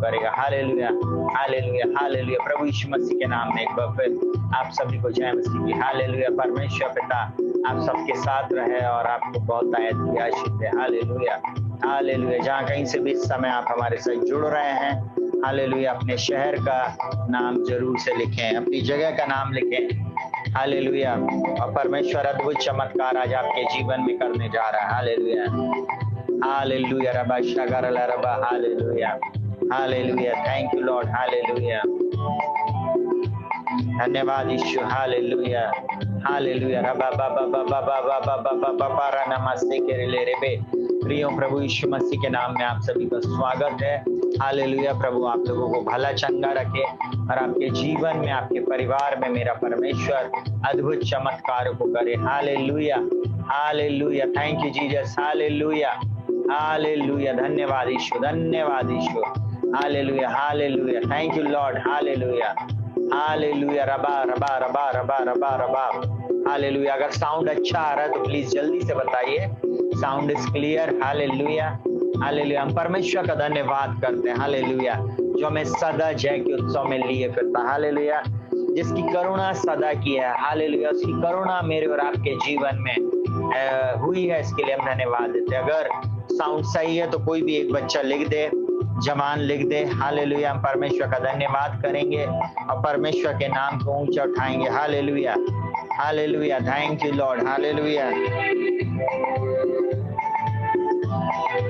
करेगा। Hallelujah, hallelujah, hallelujah. प्रभु यीशु मसीह के नाम में एक बार फिर आप सभी को जय मसीह की। हालेलुया। परमेश्वर पिता आप सबके साथ रहे और आपको बहुत आशीष दे। Hallelujah, hallelujah. जहाँ कहीं से भी इस समय आप हमारे साथ जुड़ रहे हैं, हालेलुया, अपने शहर का नाम जरूर से लिखें, अपनी जगह का नाम लिखें। हालेलुया। और परमेश्वर अद्भुत चमत्कार आज आपके जीवन में करने जा रहा है। Hallelujah, hallelujah. Rava शगरला rava. Hallelujah, hallelujah. Thank you Lord. Hallelujah, धन्यवाद यीशु। Hallelujah, hallelujah. रबा बाबा बाबा बाबा बाबा बाबा पारा नमस्ते के ले रे बे। प्रियो प्रभु यीशु मसीह के नाम में आप सभी का स्वागत है। हालेलुया। प्रभु आप लोगों को भला चंगा रखे और आपके जीवन में, आपके परिवार में मेरा परमेश्वर अद्भुत चमत्कार को करे। Hallelujah, hallelujah. Thank you Jesus. Hallelujah, hallelujah. धन्यवाद यीशु, धन्यवाद Yeshu. Hallelujah, hallelujah. Thank you Lord. Hallelujah, hallelujah. रबा रबा रबा रबा रबा रबा। हालेलुया। अगर साउंड अच्छा आ रहा है तो प्लीज जल्दी से बताइए, sound is clear. Hallelujah, hallelujah. हम परमेश्वर का धन्यवाद करते हैं। हालेलुया, जो हमें सदा जय के उत्सव में लिए फिरता। हालेलुया, जिसकी करुणा सदा की है। हालेलुया, उसकी करुणा मेरे और आपके जीवन में हुई है, इसके लिए हम धन्यवाद देते हैं। अगर साउंड सही है तो कोई भी एक बच्चा लिख दे, जवान लिख दे। हालेलुया। हम परमेश्वर का धन्यवाद करेंगे और परमेश्वर के नाम को ऊंचा उठाएंगे। Hallelujah, hallelujah. Thank you Lord. Hallelujah,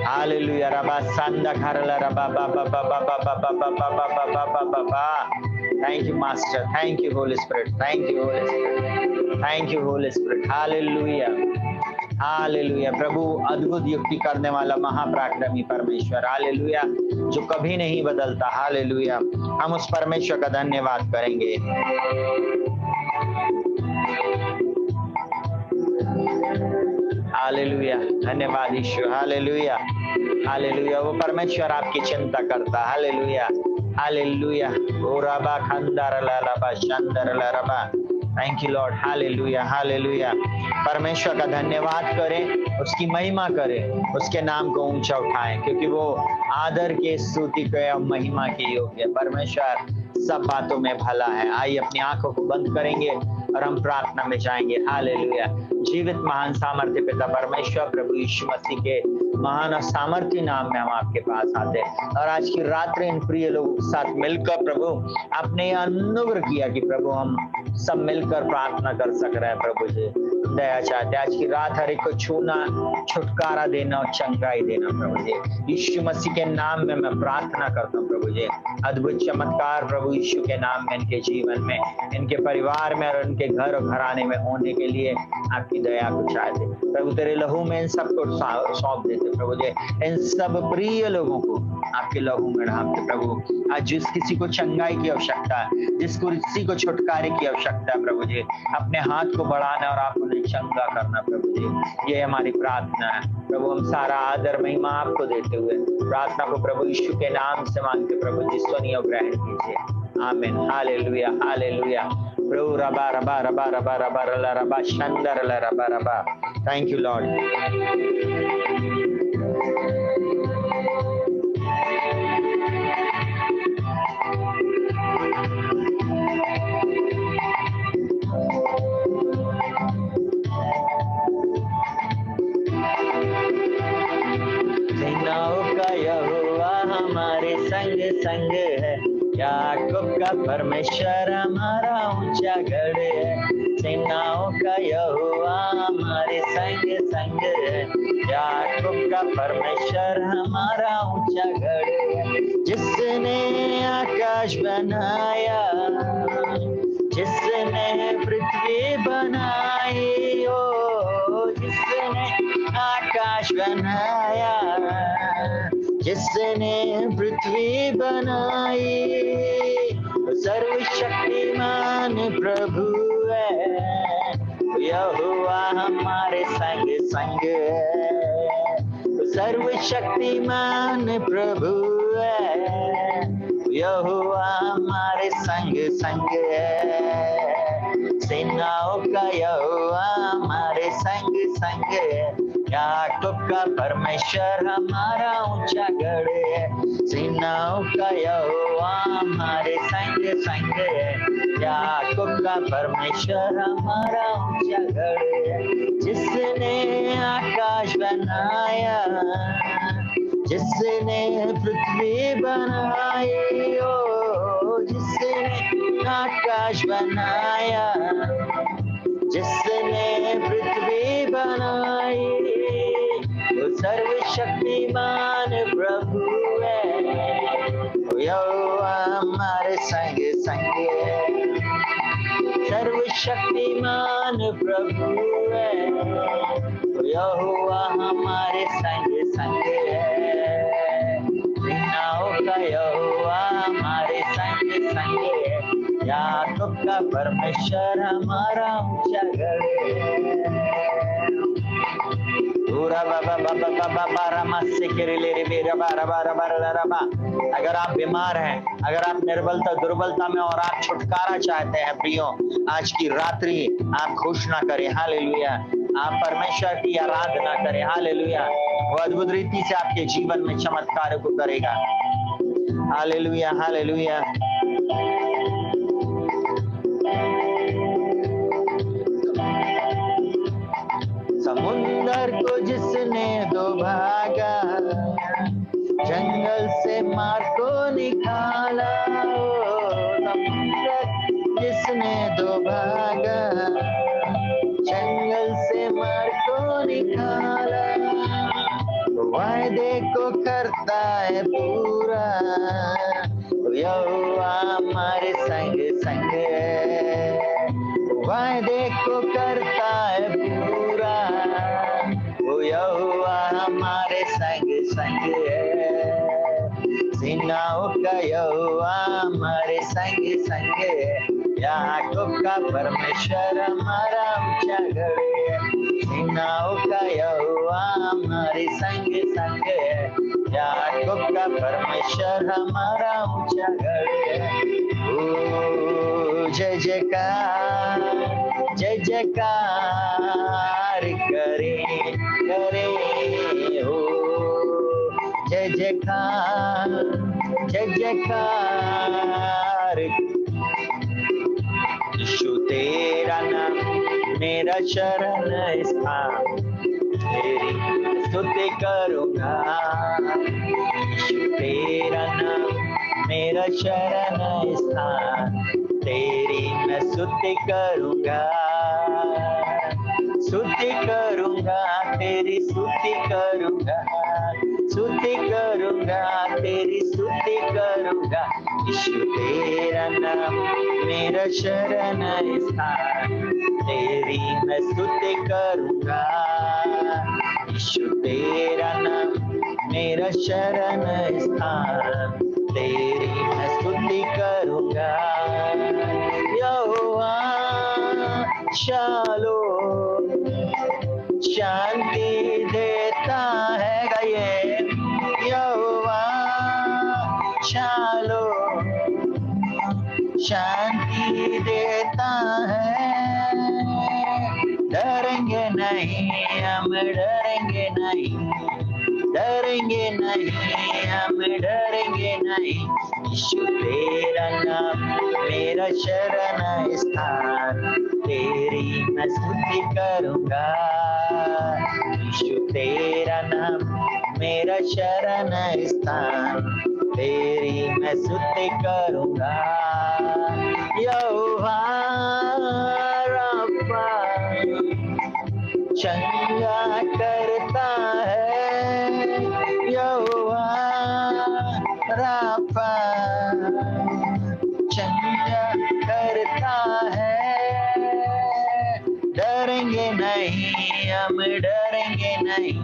hallelujah. रबा संदा खरला रबा बाबा बाबा बाबा बाबा बाबा बाबा बाबा। Thank you master, thank you Holy Spirit, thank you Holy Spirit, thank you Holy Spirit. Hallelujah, hallelujah. प्रभु अद्भुत युक्ति करने वाला महापराक्रमी परमेश्वर। हालेलुया, जो कभी नहीं बदलता। हालेलुया, हम उस परमेश्वर का धन्यवाद करेंगे। हालेलुया, धन्यवाद यीशु। Hallelujah, hallelujah. वो परमेश्वर आपकी चिंता करता। Hallelujah, hallelujah. ओ रबा खंदर लबा शंदर लबा। Thank you Lord. Hallelujah, hallelujah. परमेश्वर का धन्यवाद करें, उसकी महिमा करें, उसके नाम को ऊंचा उठाएं, क्योंकि वो आदर के, स्तुति के और महिमा के योग्य है। परमेश्वर सब बातों में भला है। आइए अपनी आंखों को बंद करेंगे और हम प्रार्थना में जाएंगे। हालेलुया। जीवित महान सामर्थ्य पिता परमेश्वर प्रभु यीशु मसीह के महान और सामर्थ्य नाम में हम आपके पास आते हैं और आज की रात्रि इन प्रिय लोगों के साथ मिलकर प्रभु आपने यह अनुग्रह किया कि प्रभु हम सब मिलकर प्रार्थना कर सक रहे हैं। प्रभु जी दया चाहते आज की रात हर एक को छूना, छुटकारा देना और चंगाई देना। प्रभु जी यीशु मसीह के नाम में मैं प्रार्थना करता हूँ। प्रभु जी अद्भुत चमत्कार प्रभु यीशु के नाम में इनके जीवन में, इनके परिवार में और इनके घर और घराने में होने के लिए आपकी दया को चाहते प्रभु। तेरे लहू में इन सबको सौंप देते प्रभु जी। इन सब प्रिय लोगों को आपके लहू में ढांपते प्रभु। आज जिस किसी को चंगाई की आवश्यकता है, जिसको किसी को छुटकारे की आवश्यकता है प्रभु जी, अपने हाथ को बढ़ाना और आप उन्हें चंगा करना प्रभु जी, ये हमारी प्रार्थना है प्रभु। हम सारा आदर महिमा आपको देते हुए प्रार्थना को प्रभु यीशु के नाम से मांगते प्रभु जी, सुनिए और ग्रहण कीजिए। आमीन। Hallelujah, hallelujah. प्रभु रबा रबा रबा रबा रबा रला रबा शंदर ला रबा रबा। Thank you Lord. सेनाओं का यहोवा हमारे संग संग है, याकूब का परमेश्वर हमारा ऊंचा गढ़ है। सेनाओं का यहोवा हमारे संग संग है, याकूब का परमेश्वर हमारा ऊंचा गढ़ है। जिसने आकाश बनाया, जिसने पृथ्वी बनाई, ओ जिसने आकाश बनाया, जिसने पृथ्वी बनाई, सर्वशक्तिमान प्रभु है, यहोवा हमारे संग संग है। सर्वशक्तिमान प्रभु है, यहोवा हमारे संग संग है। सेनाओं का यहोवा हमारे संग संग है, याकूब का परमेश्वर हमारा ऊंचा गढ़ है, सेनाओं का यहोवा हमारे संग संग है। याकूब का परमेश्वर हमारा ऊंचा गढ़ है, जिसने आकाश बनाया, जिसने पृथ्वी बनाई, ओ जिसने आकाश बनाया, जिसने पृथ्वी बनाई, वो सर्वशक्तिमान प्रभु है। वो यहोवा हमारे संग संग है, सर्वशक्तिमान प्रभु है। वो यहोवा हमारे संग संग है, सेनाओं का यहोवा हमारे संग संग है। याकूब का परमेश्वर हमारा ऊंचा गढ़ है। अगर आप बीमार हैं, अगर आप निर्बलता दुर्बलता में और आप छुटकारा चाहते हैं प्रियो, आज की रात्रि आप घोषणा करें हालेलुया, आप परमेश्वर की आराधना करें हालेलुया। वो अद्भुत रीति से आपके जीवन में चमत्कार को करेगा। Hallelujah hallelujah. समुंदर को जिसने दो भागा, जंगल से मार को निकाला, समुंदर जिसने दो भागा, जंगल से मार को निकाला, वायदे को करता है पूरा, यहोवा हमारे संग संग है, वायदे को करता है पूरा, वो यहोवा हमारे संग संग है। सेनाओं का यहोवा हमारे संग संग है, याकूब का परमेश्वर हमारा ऊंचा गढ़ है। सेनाओं का यहोवा हमारे संग संग है, याकूब का परमेश्वर हमारा ऊंचा गढ़ है। ओ जय जयकार, जय जयकार करे करे हो, जय जयकार, जय जयकार। यीशु तेरा नाम मेरा शरण स्थान, तेरी स्तुति करूंगा। यीशु तेरा नाम मेरा शरण स्थान, तेरी मैं स्तुति करूंगा, स्तुति करूंगा, तेरी स्तुति करूंगा, स्तुति करूंगा, तेरी स्तुति करूंगा। यीशु तेरा नाम मेरा शरण स्थान, तेरी मैं स्तुति करूंगा। यीशु तेरा नाम मेरा शरण स्थान, तेरी मैं स्तुति करूंगा। यहोवा शालोम, शांति देता है गए, यहोवा शालोम, शांति देता है। डरेंगे नहीं हम, डरेंगे नहीं, डरेंगे नहीं हम, डरेंगे नहीं। यीशु तेरा नाम मेरा शरण स्थान, तेरी मैं स्तुति करूंगा। यीशु तेरा नाम मेरा शरण स्थान, तेरी मैं स्तुति करूंगा। यहोवा राफा चंगा करता है, यहोवा राफा चंगा करता है। डरेंगे नहीं हम, डरेंगे नहीं,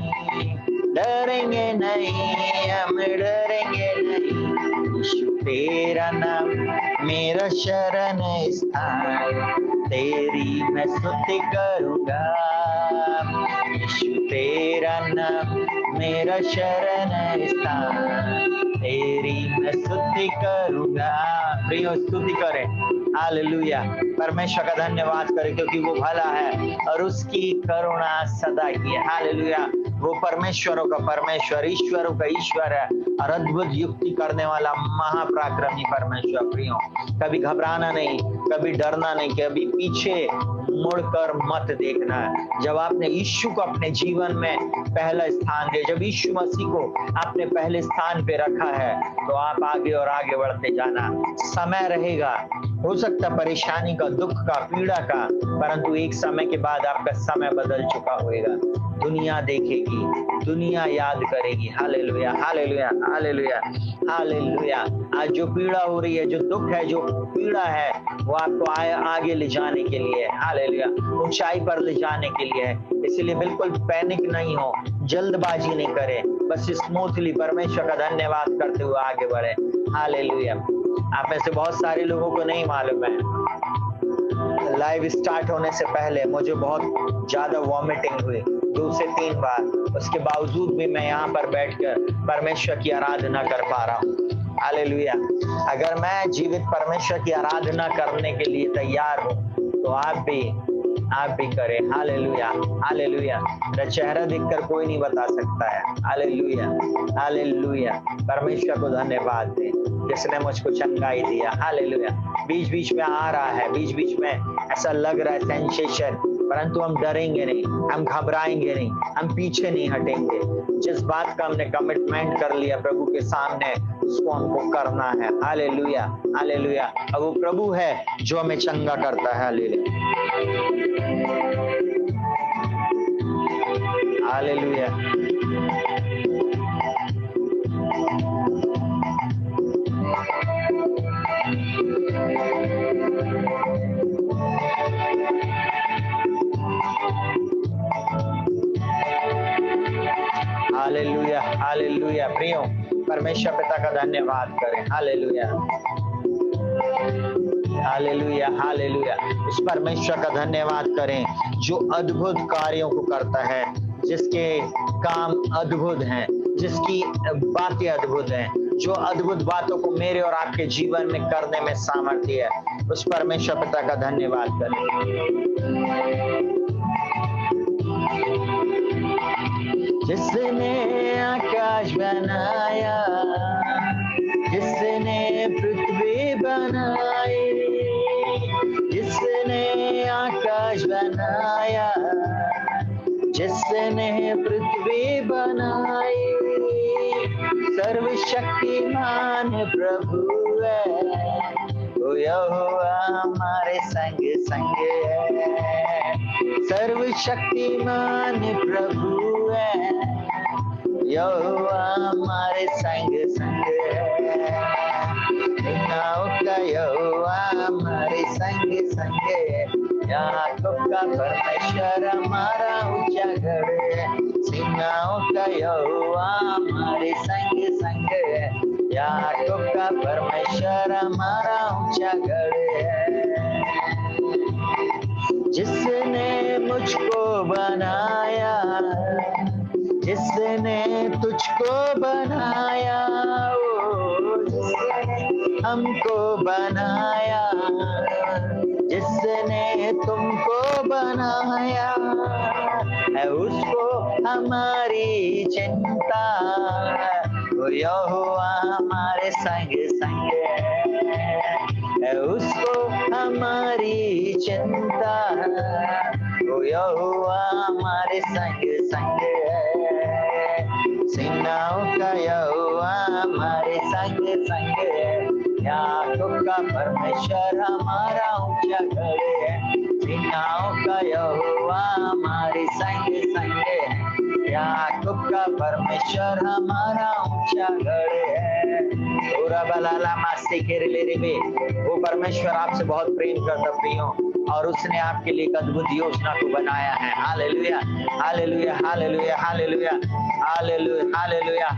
डरेंगे नहीं हम, डरेंगे नहीं। यीशु तेरा नाम मेरा शरण स्थान, तेरी मैं स्तुति करूंगा। यीशु तेरा नाम मेरा शरण स्थान, तेरी मैं स्तुति करूंगा। प्रियो स्तुति करें, हालेलुया। परमेश्वर का धन्यवाद करें क्योंकि वो भला है और उसकी करुणा सदा की है। हालेलुया। वो परमेश्वरों का परमेश्वर, ईश्वरों का ईश्वर है और अद्भुत युक्ति करने वाला महापराक्रमी परमेश्वर। प्रियो, कभी घबराना नहीं, कभी डरना नहीं, कभी पीछे मुड़कर मत देखना है। जब आपने यीशु को अपने जीवन में पहला स्थान दिया, जब यीशु मसीह को आपने पहले स्थान पे रखा है, तो आप आगे और आगे बढ़ते जाना। समय रहेगा, हो सकता परेशानी का, दुख का, पीड़ा का, परंतु एक समय के बाद आपका समय बदल चुका होगा। दुनिया देखेगी, दुनिया याद करेगी। Hallelujah, hallelujah, hallelujah, hallelujah. आज जो पीड़ा हो रही है, जो दुख है, जो पीड़ा है, वो आपको आगे ले जाने के लिए है। हालेलुया, ऊंचाई पर ले जाने के लिए है। इसलिए बिल्कुल पैनिक नहीं हो, जल्दबाजी नहीं करें, बस स्मूथली परमेश्वर का धन्यवाद करते हुए आगे बढ़े। हालेलुया। आप में से बहुत सारे लोगों को नहीं मालूम है, लाइव स्टार्ट होने से पहले मुझे बहुत ज्यादा वॉमिटिंग हुई 2 से 3 बार। उसके बावजूद भी मैं यहाँ पर बैठकर परमेश्वर की आराधना कर पा रहा हूँ। हालेलुया। अगर मैं जीवित परमेश्वर की आराधना करने के लिए तैयार हूँ, तो आप भी करें। Hallelujah, hallelujah. मेरा चेहरा देखकर कोई नहीं बता सकता है। Hallelujah, hallelujah. परमेश्वर को धन्यवाद दें जिसने मुझको चंगाई दिया। हालेलुया। बीच बीच में आ रहा है, बीच बीच में ऐसा लग रहा है सेंसेशन, परंतु हम डरेंगे नहीं, हम घबराएंगे नहीं, हम पीछे नहीं हटेंगे। जिस बात का हमने कमिटमेंट कर लिया प्रभु के सामने, उसको हमको करना है। Hallelujah, hallelujah. अब वो प्रभु है जो हमें चंगा करता है। Hallelujah, hallelujah. Hallelujah, hallelujah. प्रियो, परमेश्वर पिता का धन्यवाद करें। Hallelujah, hallelujah, hallelujah. उस परमेश्वर का धन्यवाद करें जो अद्भुत कार्यों को करता है, जिसके काम अद्भुत हैं, जिसकी बातें अद्भुत हैं, जो अद्भुत बातों को मेरे और आपके जीवन में करने में सामर्थ्य है। उस परमेश्वर पिता का धन्यवाद करें। जिसने आकाश बनाया, जिसने पृथ्वी बनाई, जिसने आकाश बनाया, जिसने पृथ्वी बनाई, सर्वशक्तिमान प्रभु है, वो यहोवा हमारे संग संग है। सर्वशक्तिमान प्रभु है, यहोवा हमारे संग संग है। सेनाओं का यहोवा हमारे संग संग है। याकूब का परमेश्वर हमारा ऊंचा गढ़ है। सेनाओं का यहोवा हमारे संग संग है। याकूब का परमेश्वर हमारा ऊंचा गढ़ है। जिसने मुझको बनाया, जिसने तुझको बनाया, जिसने हमको बनाया, जिसने तुमको बनाया है, उसको हमारी चिंता, वो यहोवा हमारे संग संग है, उसको हमारी चिंता, वो यहोवा हमारे संग संग है। सेनाओं का यहोवा हमारे संग संग है। याकूब का परमेश्वर हमारा ऊंचा गढ़ है। सेनाओं का यहोवा हमारे संग संग है। याकूब का परमेश्वर हमारा ऊंचा गढ़ है। वो परमेश्वर आपसे बहुत प्रेम करता प्रियो, और उसने आपके लिए एक अद्भुत योजना को बनाया है। Hallelujah, hallelujah, hallelujah, hallelujah, hallelujah, hallelujah,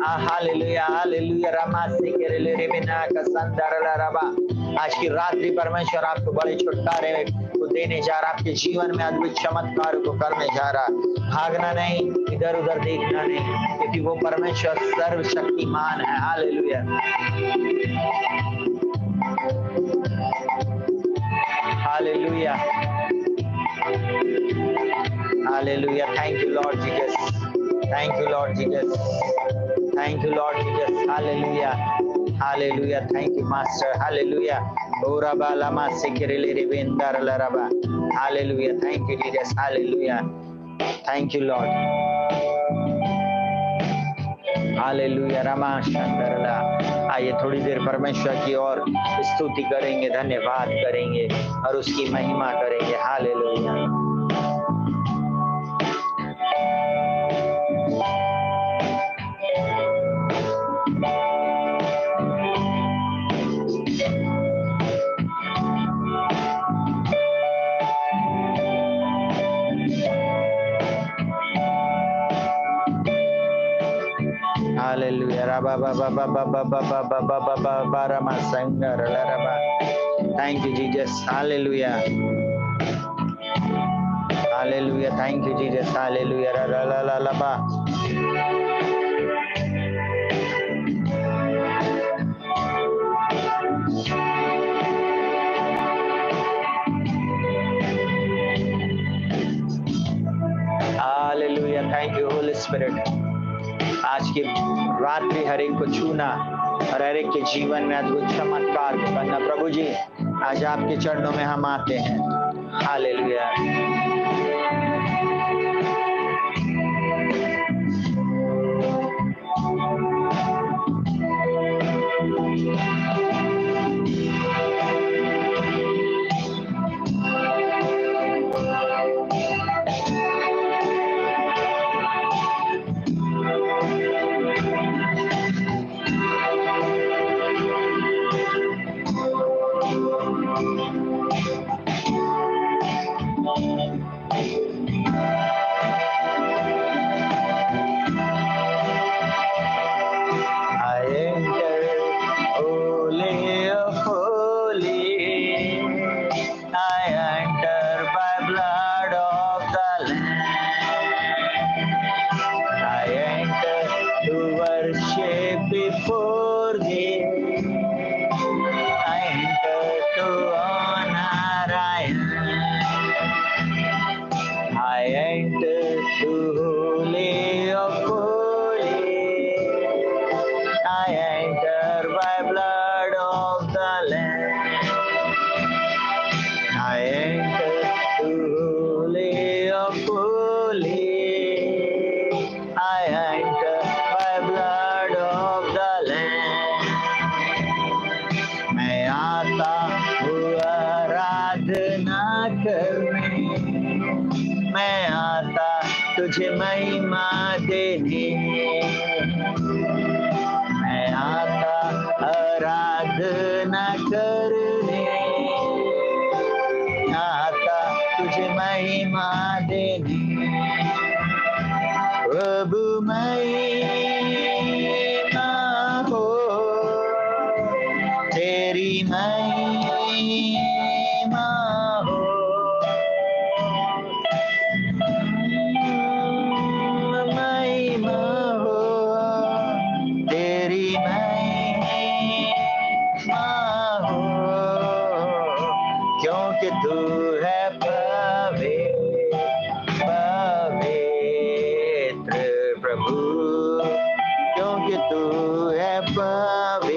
hallelujah, hallelujah. रामासी के रे बिना का संदरला रबा। आज की रात्रि परमेश्वर आपको बड़े छुटकारे को देने जा रहा, आपके जीवन में अद्भुत चमत्कार को करने जा रहा। भागना नहीं, इधर उधर देखना नहीं, क्योंकि वो परमेश्वर सर्वशक्तिमान है। Hallelujah, hallelujah, hallelujah. Thank you Lord Jesus, Thank you, Lord Jesus. Thank you, Lord Jesus. Hallelujah. Hallelujah. Thank you, Master. Hallelujah. Oraba lama sekirele rebendar laraba. Hallelujah. Thank you, Jesus. Hallelujah. Thank you, Lord. Hallelujah रमा शंकरला। आइए थोड़ी देर परमेश्वर की ओर स्तुति करेंगे, धन्यवाद करेंगे और उसकी महिमा करेंगे। Hallelujah. Hallelujah. Thank you, Jesus. Hallelujah. Hallelujah. Thank you, Jesus. Hallelujah. Hallelujah. Thank you, Holy Spirit. आज की रात भी हर एक को छूना और हर एक के जीवन में अद्भुत चमत्कार करना। प्रभु जी, आज आपके चरणों में हम आते हैं। हालेलुया। तुझे महिमा देने मैं आता आराधना करने आता तुझे महिमा देने प्रभु महिमा हो तेरी महिमा हो क्योंकि तू है पवित्र प्रभु क्योंकि तू है पवित्र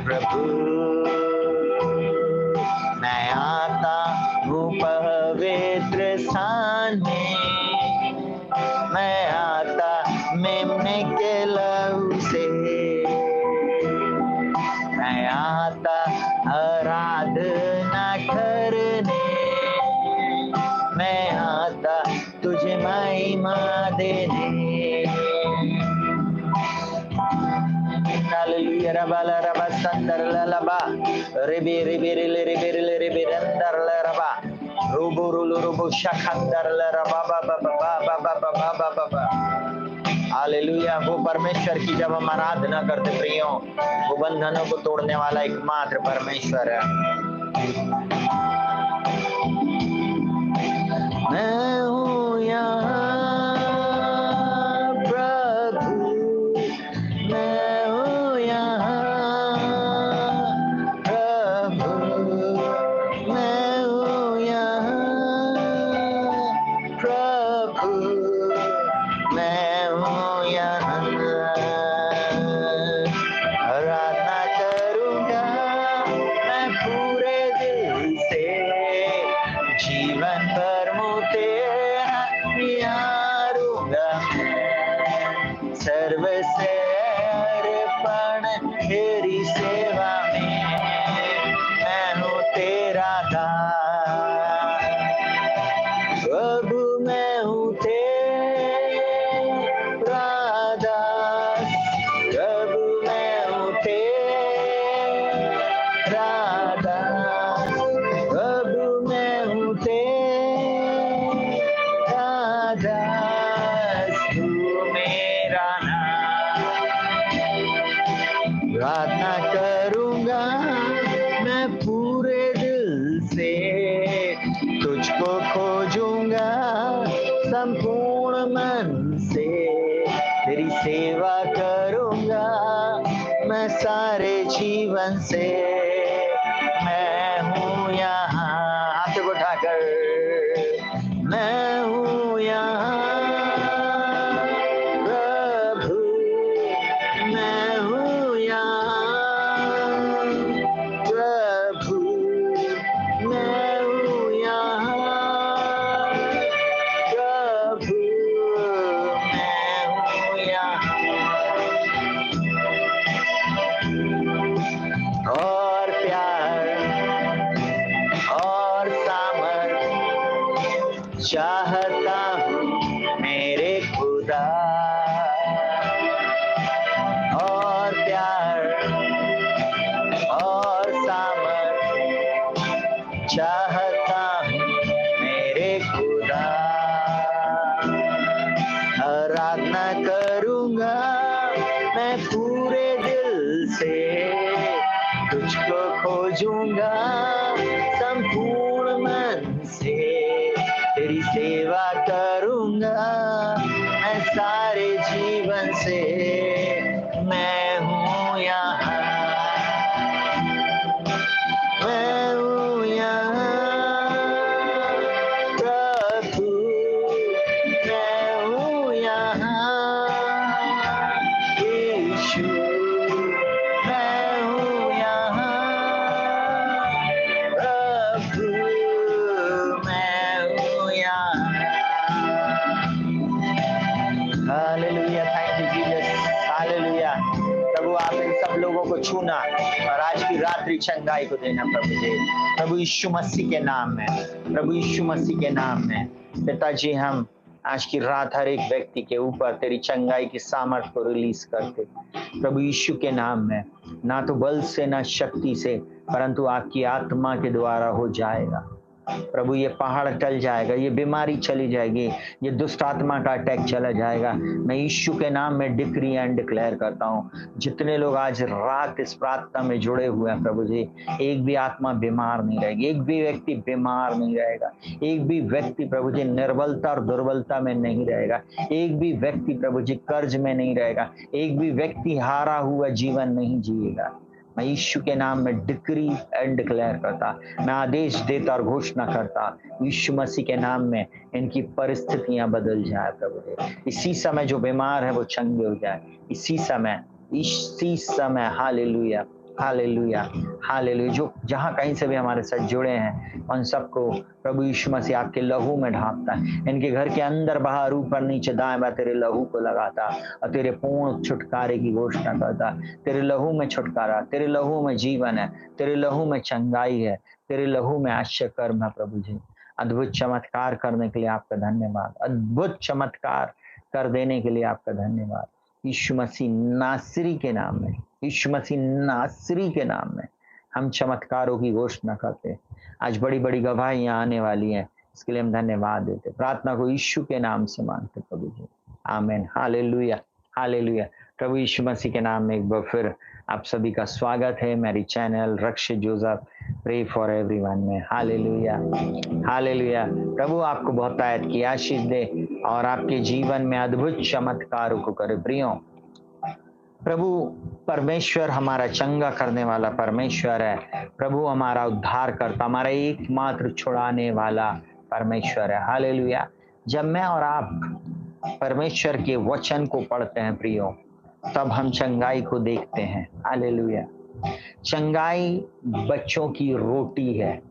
प्रभु मैं आता हूँ पवित्र स्थान में मैं आता मेमने के लहू से मैं आता आराधना करने मैं आता तुझे महिमा देने हालेलुया रबा रबा संदर लबा रिबी रिबी रिले रिबी रिले रिबी रंदर रबा रूबू रुलु रूबू शखंदर रबा बाबा बाबा बाबा बाबा हालेलुया। वो परमेश्वर की जब हम आराधना करते प्रियों, वो बंधनों को तोड़ने वाला एकमात्र परमेश्वर है। मैं हूँ यहाँ प्रभु मैं हूँ यहाँ प्रभु मैं हूँ यहाँ सर्व से अर्पण तेरी सेवा में, मैं हूँ तेरा दास। प्रभु मैं हूँ तेरा दास, प्रभु मैं हूँ तेरा दास, प्रभु मैं हूँ तेरा दास, तू मेरा नाम। प्रार्थना करूंगा मैं पूरे दिल से, तुझको खोजूंगा संपूर्ण मन से, तेरी सेवा करूंगा मैं सारे जीवन से। मैं हूँ यहाँ, हाथ उठाकर, मैं हूँ यहाँ प्रभु, मैं हूँ यहाँ प्रभु, मैं हूँ यहाँ प्रभु, मैं हूँ यहाँ। और प्यार और सामर्थ चाहता हूँ मेरे खुदा, और प्यार और सामर्थ चाहता हूँ मेरे खुदा। आराधना करूंगा मैं पूरे दिल से, तुझको खोजूंगा संपूर्ण मन से, तेरी सेवा करूंगा मैं सारे जीवन से। मैं हूँ यहाँ, मैं हूँ यहाँ प्रभु, मैं हूँ यहाँ यीशु, मैं हूँ यहाँ प्रभु, मैं हूँ यहाँ। Hallelujah, thank you Jesus, hallelujah. प्रभु आप इन सब लोगों को छूना और आज की रात्रि चंगाई को देना प्रभु जी, प्रभु यीशु मसीह के नाम में, प्रभु यीशु मसीह के नाम में। पिताजी हम आज की रात हर एक व्यक्ति के ऊपर तेरी चंगाई की सामर्थ को रिलीज करते प्रभु यीशु के नाम में। ना तो बल से ना शक्ति से, परंतु आपकी आत्मा के द्वारा हो जाएगा प्रभु। ये पहाड़ टल जाएगा, ये बीमारी चली जाएगी, ये दुष्ट आत्मा का अटैक चला जाएगा। मैं यीशु के नाम में डिक्री एंड डिक्लेयर करता हूँ, जितने लोग आज रात इस प्रार्थना में जुड़े हुए हैं प्रभु जी, एक भी आत्मा बीमार नहीं रहेगी, एक भी व्यक्ति बीमार नहीं रहेगा, एक भी व्यक्ति प्रभु जी निर्बलता और दुर्बलता में नहीं रहेगा, एक भी व्यक्ति प्रभु जी कर्ज में नहीं रहेगा, एक भी व्यक्ति हारा हुआ जीवन नहीं जिएगा। मैं यीशु के नाम में डिक्री एंड डिक्लेयर करता, मैं आदेश देता और घोषणा करता, यीशु मसीह के नाम में इनकी परिस्थितियां बदल जाए प्रभु जी। इसी समय जो बीमार है वो चंगे हो जाए, इसी समय हालेलुया, हालेलुया, हालेलुया। जो जहां कहीं से भी हमारे साथ जुड़े हैं उन सबको प्रभु यीशु मसीह आपके लहू में ढांपता है, इनके घर के अंदर बाहर ऊपर नीचे दाएं बाएं तेरे लहू को लगाता और तेरे पूर्ण छुटकारे की घोषणा करता। तेरे लहू में छुटकारा, तेरे लहू में जीवन है, तेरे लहू में चंगाई है, तेरे लहू में आश्चर्य कर्म है प्रभु जी। अद्भुत चमत्कार करने के लिए आपका धन्यवाद, अद्भुत चमत्कार कर देने के लिए आपका धन्यवाद। यीशु मसीह नासरी के नाम में, यीशु मसीह नासरी के नाम में हम चमत्कारों की घोषणा करते। आज बड़ी बड़ी गवाहियां आने वाली हैं, इसके लिए हम धन्यवाद देते। प्रार्थना को यीशु के नाम से मांगते प्रभु जी, आमीन, हालेलुया, हालेलुया। प्रभु यीशु मसीह के नाम में एक बार फिर आप सभी का स्वागत है मेरी channel Rakshit Joseph pray for everyone में। Hallelujah, hallelujah. प्रभु आपको बहुत आयत की आशीष दे और आपके जीवन में अद्भुत चमत्कारों को करे। प्रियो, प्रभु परमेश्वर हमारा चंगा करने वाला परमेश्वर है, प्रभु हमारा उद्धार करता, हमारा एकमात्र छुड़ाने वाला परमेश्वर है। हालेलुया। जब मैं और आप परमेश्वर के वचन को पढ़ते हैं प्रियो, तब हम चंगाई को देखते हैं। हालेलुया। चंगाई बच्चों की रोटी है,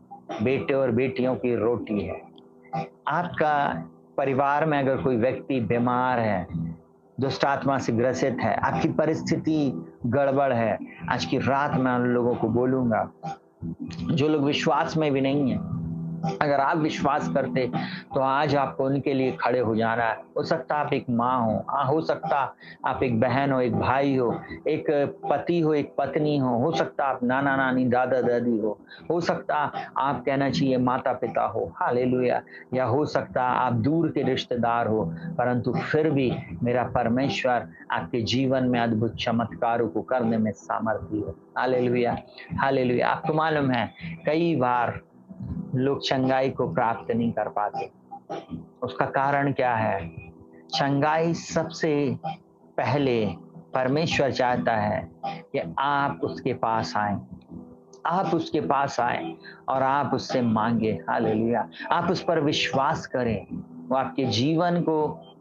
बेटे और बेटियों की रोटी है। आपका परिवार में अगर कोई व्यक्ति बीमार है, दुष्ट आत्मा से ग्रसित है, आपकी परिस्थिति गड़बड़ है, आज की रात मैं उन लोगों को बोलूंगा जो लोग विश्वास में भी नहीं है, अगर आप विश्वास करते तो आज आपको उनके लिए खड़े हो जाना है। हो सकता आप एक माँ हो सकता आप एक बहन हो, एक भाई हो, एक पति हो, एक पत्नी हो सकता आप नाना नानी दादा दादी हो सकता आप कहना चाहिए माता पिता हो, हालेलुया, या हो सकता आप दूर के रिश्तेदार हो, परंतु फिर भी मेरा परमेश्वर आपके जीवन में अद्भुत चमत्कारों को करने में सामर्थ्य हो। Hallelujah, hallelujah. आपको मालूम है कई बार लोग चंगाई को प्राप्त नहीं कर पाते, उसका कारण क्या है? चंगाई सबसे पहले परमेश्वर चाहता है कि आप उसके पास आए, आप उसके पास आए और आप उससे मांगे, हालेलुया, आप उस पर विश्वास करें, वो आपके जीवन को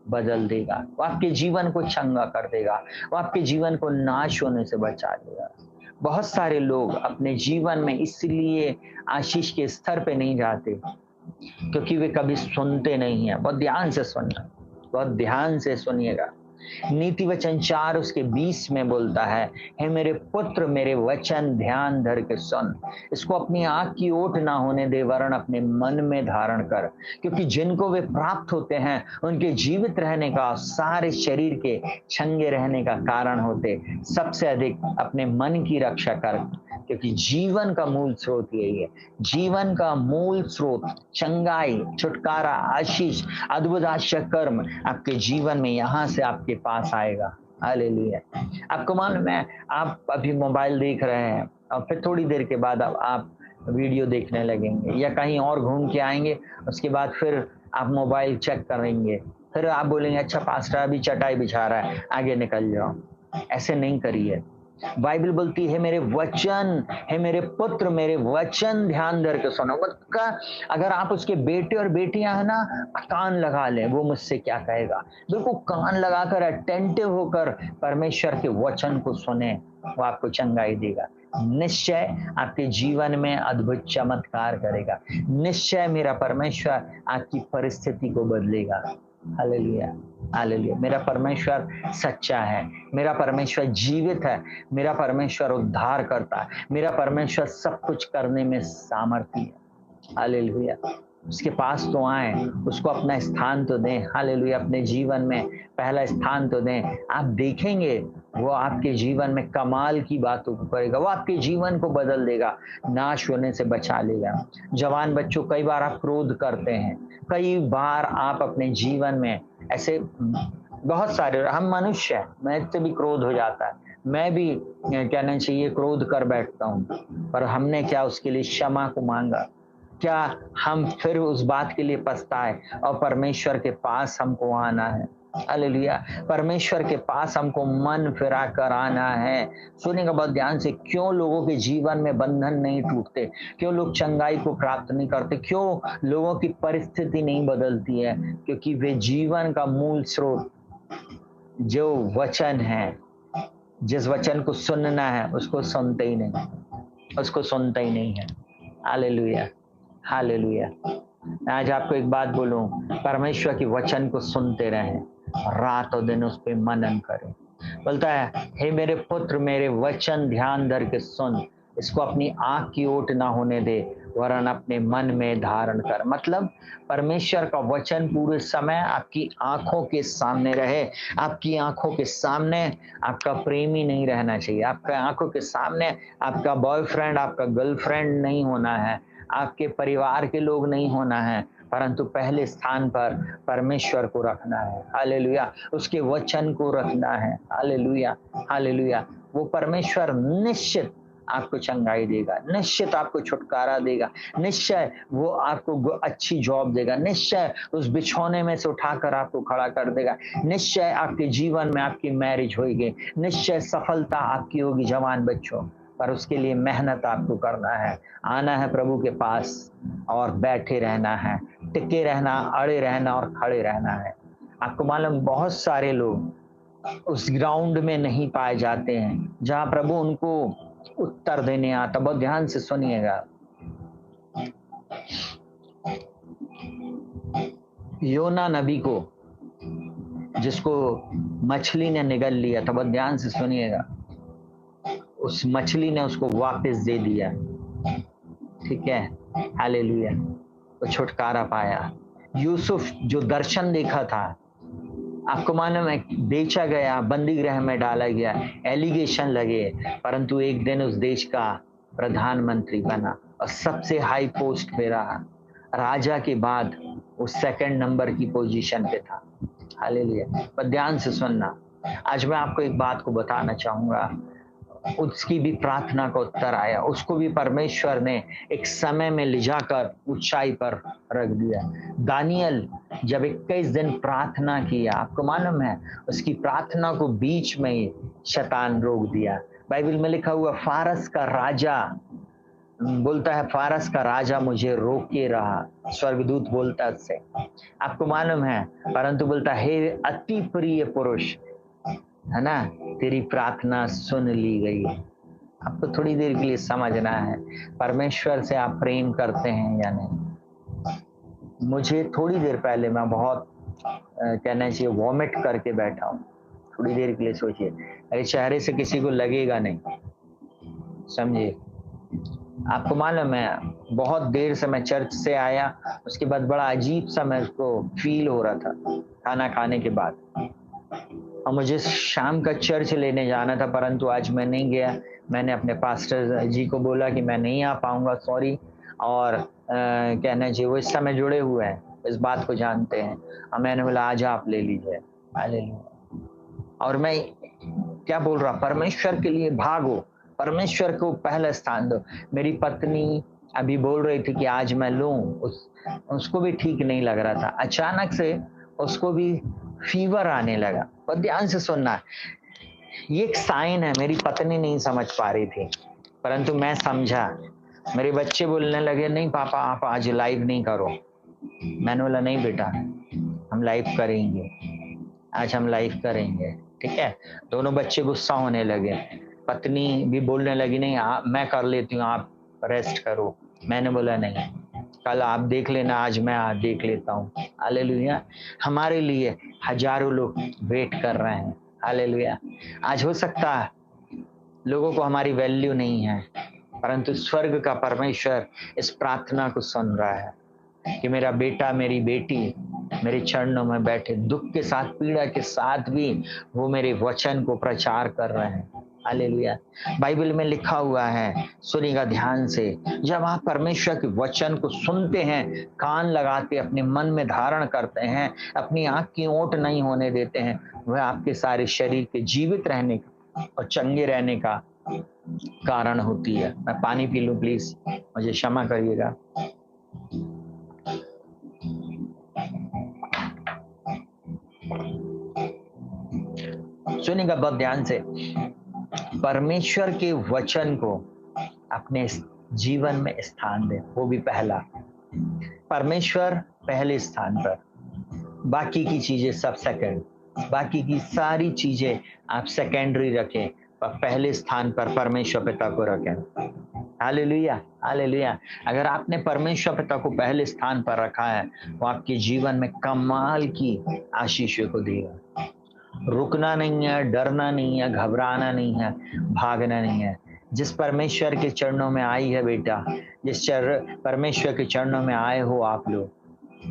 बदल देगा, वो आपके जीवन को चंगा कर देगा, वो आपके जीवन को नाश होने से बचा देगा। बहुत सारे लोग अपने जीवन में इसलिए आशीष के स्तर पे नहीं जाते क्योंकि वे कभी सुनते नहीं है। बहुत ध्यान से सुनना, बहुत ध्यान से सुनिएगा। नीति वचन 4 उसके 20 में बोलता है, हे मेरे पुत्र मेरे वचन ध्यान धर के सुन, इसको अपनी आंख की ओट ना होने दे वरन अपने मन में धारण कर, क्योंकि जिनको वे प्राप्त होते हैं उनके जीवित रहने का, सारे शरीर के चंगे रहने का कारण होते। सबसे अधिक अपने मन की रक्षा कर, क्योंकि जीवन का मूल स्रोत यही है। जीवन का मूल स्रोत चंगाई, छुटकारा, आशीष, अद्भुत आश्चर्य कर्म आपके जीवन में यहां से आपके पास आएगा। हालेलुया। आपको मालूम है, आप अभी मोबाइल देख रहे हैं और फिर थोड़ी देर के बाद आप वीडियो देखने लगेंगे या कहीं और घूम के आएंगे, उसके बाद फिर आप मोबाइल चेक करेंगे, फिर आप बोलेंगे अच्छा पास्टर अभी चटाई बिछा रहा है, आगे निकल जाओ। ऐसे नहीं करिए। बाइबल बोलती है मेरे वचन, है मेरे पुत्र मेरे वचन ध्यान धर के सुनो। अगर आप उसके बेटे और बेटियां है ना, कान लगा ले वो मुझसे क्या कहेगा, बिल्कुल कान लगाकर अटेंटिव होकर परमेश्वर के वचन को सुने, वो आपको चंगाई देगा। निश्चय आपके जीवन में अद्भुत चमत्कार करेगा। निश्चय मेरा परमेश्वर आपकी परिस्थिति को बदलेगा। Hallelujah, hallelujah. मेरा परमेश्वर सच्चा है, मेरा परमेश्वर जीवित है, मेरा परमेश्वर उद्धार करता है, मेरा परमेश्वर सब कुछ करने में सामर्थ्य है। हालेलुया। उसके पास तो आए, उसको अपना स्थान तो दें। हालेलुया। अपने जीवन में पहला स्थान तो दें। आप देखेंगे वो आपके जीवन में कमाल की बातों को करेगा, वो आपके जीवन को बदल देगा, नाश होने से बचा लेगा। जवान बच्चों, कई बार आप क्रोध करते हैं, कई बार आप अपने जीवन में ऐसे बहुत सारे, हम मनुष्य हैं, मैं से भी क्रोध हो जाता है, मैं भी कहना चाहिए क्रोध कर बैठता हूँ, पर हमने क्या उसके लिए क्षमा को मांगा? क्या हम फिर उस बात के लिए पछताए और परमेश्वर के पास हमको आना है? हालेलुया। परमेश्वर के पास हमको मन फिरा कर आना है। सुनिएगा बहुत ध्यान से, क्यों लोगों के जीवन में बंधन नहीं टूटते, क्यों लोग चंगाई को प्राप्त नहीं करते, क्यों लोगों की परिस्थिति नहीं बदलती है? क्योंकि वे जीवन का मूल स्रोत जो वचन है, जिस वचन को सुनना है उसको सुनते ही नहीं, उसको सुनते ही नहीं है। Hallelujah, hallelujah. आज आपको एक बात बोलूं, परमेश्वर के वचन को सुनते रहें, रात और दिन उस पे मनन करें। बोलता है, हे मेरे पुत्र मेरे वचन ध्यान धर के सुन, इसको अपनी आंख की ओट ना होने दे वरन अपने मन में धारण कर। मतलब परमेश्वर का वचन पूरे समय आपकी आंखों के सामने रहे। आपकी आंखों के सामने आपका प्रेमी नहीं रहना चाहिए, आपका आंखों के सामने आपका बॉयफ्रेंड, आपका गर्लफ्रेंड नहीं होना है, आपके परिवार के लोग नहीं होना है, परंतु पहले स्थान पर परमेश्वर को रखना है। हालेलुया। उसके वचन को रखना है। Hallelujah, hallelujah. वो परमेश्वर निश्चित आपको चंगाई देगा, निश्चित आपको छुटकारा देगा, निश्चय वो आपको अच्छी जॉब देगा, निश्चय उस बिछौने में से उठाकर आपको खड़ा कर देगा, निश्चय आपके जीवन में आपकी मैरिज होगी, निश्चय सफलता आपकी होगी जवान बच्चों। पर उसके लिए मेहनत आपको करना है, आना है प्रभु के पास और बैठे रहना है, टिके रहना, अड़े रहना और खड़े रहना है। आपको मालूम, बहुत सारे लोग उस ग्राउंड में नहीं पाए जाते हैं जहां प्रभु उनको उत्तर देने आता। बहुत ध्यान से सुनिएगा। योना नबी को जिसको मछली ने निगल लिया था, बहुत ध्यान से सुनिएगा, उस मछली ने उसको वापस दे दिया, ठीक है, हालेलुया, वो छुटकारा पाया। यूसुफ जो दर्शन देखा था, आपको मालूम है, बेचा गया, बंदी गृह में डाला गया, एलिगेशन लगे, परंतु एक दिन उस देश का प्रधानमंत्री बना और सबसे हाई पोस्ट पे रहा। राजा के बाद वो सेकंड नंबर की पोजीशन पे था। हालेलुया। पर ध्यान से सुनना, आज मैं आपको एक बात को बताना चाहूंगा, उसकी भी प्रार्थना का उत्तर आया, उसको भी परमेश्वर ने एक समय में ले जाकर ऊंचाई पर रख दिया। दानियल जब 21 दिन प्रार्थना किया, आपको मालूम है, उसकी प्रार्थना को बीच में ही शैतान रोक दिया। बाइबल में लिखा हुआ, फारस का राजा बोलता है, फारस का राजा मुझे रोके रहा, स्वर्गदूत बोलता है उससे, आपको मालूम है, परंतु बोलता है, हे अति प्रिय पुरुष, है ना, तेरी प्रार्थना सुन ली गई। आपको थोड़ी देर के लिए समझना है, परमेश्वर से आप प्रेम करते हैं या नहीं। मुझे थोड़ी देर पहले मैं बहुत कहना चाहिए वॉमिट करके बैठा हूँ, थोड़ी देर के लिए सोचिए, अरे चेहरे से किसी को लगेगा नहीं, समझिए। आपको मालूम है, बहुत देर से मैं चर्च से आया, उसके बाद बड़ा अजीब सा मेरे को फील हो रहा था खाना खाने के बाद, और मुझे शाम का चर्च लेने जाना था, परंतु आज मैं नहीं गया। मैंने अपने पास्टर जी को बोला कि मैं नहीं आ पाऊंगा, सॉरी, और कहना चाहिए वो इस समय जुड़े हुए हैं, इस बात को जानते हैं, और मैंने बोला आज आप ले लीजिए, ले लूंगा। और मैं क्या बोल रहा, परमेश्वर के लिए भागो, परमेश्वर को पहला स्थान दो। मेरी पत्नी अभी बोल रही थी कि आज मैं लूं, उसको भी ठीक नहीं लग रहा था, अचानक से उसको भी फीवर आने लगा। और ध्यान से सुनना, ये एक साइन है, मेरी पत्नी नहीं समझ पा रही थी, परंतु मैं समझा। मेरे बच्चे बोलने लगे, नहीं पापा आप आज लाइव नहीं करो। मैंने बोला नहीं बेटा, हम लाइव करेंगे, आज हम लाइव करेंगे, ठीक है। दोनों बच्चे गुस्सा होने लगे, पत्नी भी बोलने लगी, नहीं मैं कर लेती हूँ, आप रेस्ट करो। मैंने बोला नहीं, कल आप देख लेना, आज मैं आज देख लेता हूँ। हालेलुया। हमारे लिए हजारों लोग वेट कर रहे हैं। हालेलुया। आज हो सकता है लोगों को हमारी वैल्यू नहीं है, परंतु स्वर्ग का परमेश्वर इस प्रार्थना को सुन रहा है कि मेरा बेटा मेरी बेटी मेरे चरणों में बैठे, दुख के साथ पीड़ा के साथ भी वो मेरे वचन को प्रचार कर रहे हैं। हालेलुया। बाइबल में लिखा हुआ है, सुनिएगा ध्यान से, जब आप परमेश्वर के वचन को सुनते हैं, कान लगाते, अपने मन में धारण करते हैं, अपनी आंख की ओट नहीं होने देते हैं, वह आपके सारे शरीर के जीवित रहने का और चंगे रहने का कारण होती है। मैं पानी पी लूं प्लीज, मुझे क्षमा करिएगा। सुनिएगा बहुत ध्यान से, परमेश्वर के वचन को अपने जीवन में स्थान दें, वो भी पहला। परमेश्वर पहले स्थान पर, बाकी की चीजें सब सेकंड, बाकी की सारी चीजें आप सेकेंडरी रखें, पर पहले स्थान पर परमेश्वर पिता को रखें। Hallelujah, hallelujah. अगर आपने परमेश्वर पिता को पहले स्थान पर रखा है, वो आपके जीवन में कमाल की आशीषों को देगा। रुकना नहीं है, डरना नहीं है, घबराना नहीं है, भागना नहीं है। जिस परमेश्वर के चरणों में आई है बेटा, जिस परमेश्वर के चरणों में आए हो आप लोग,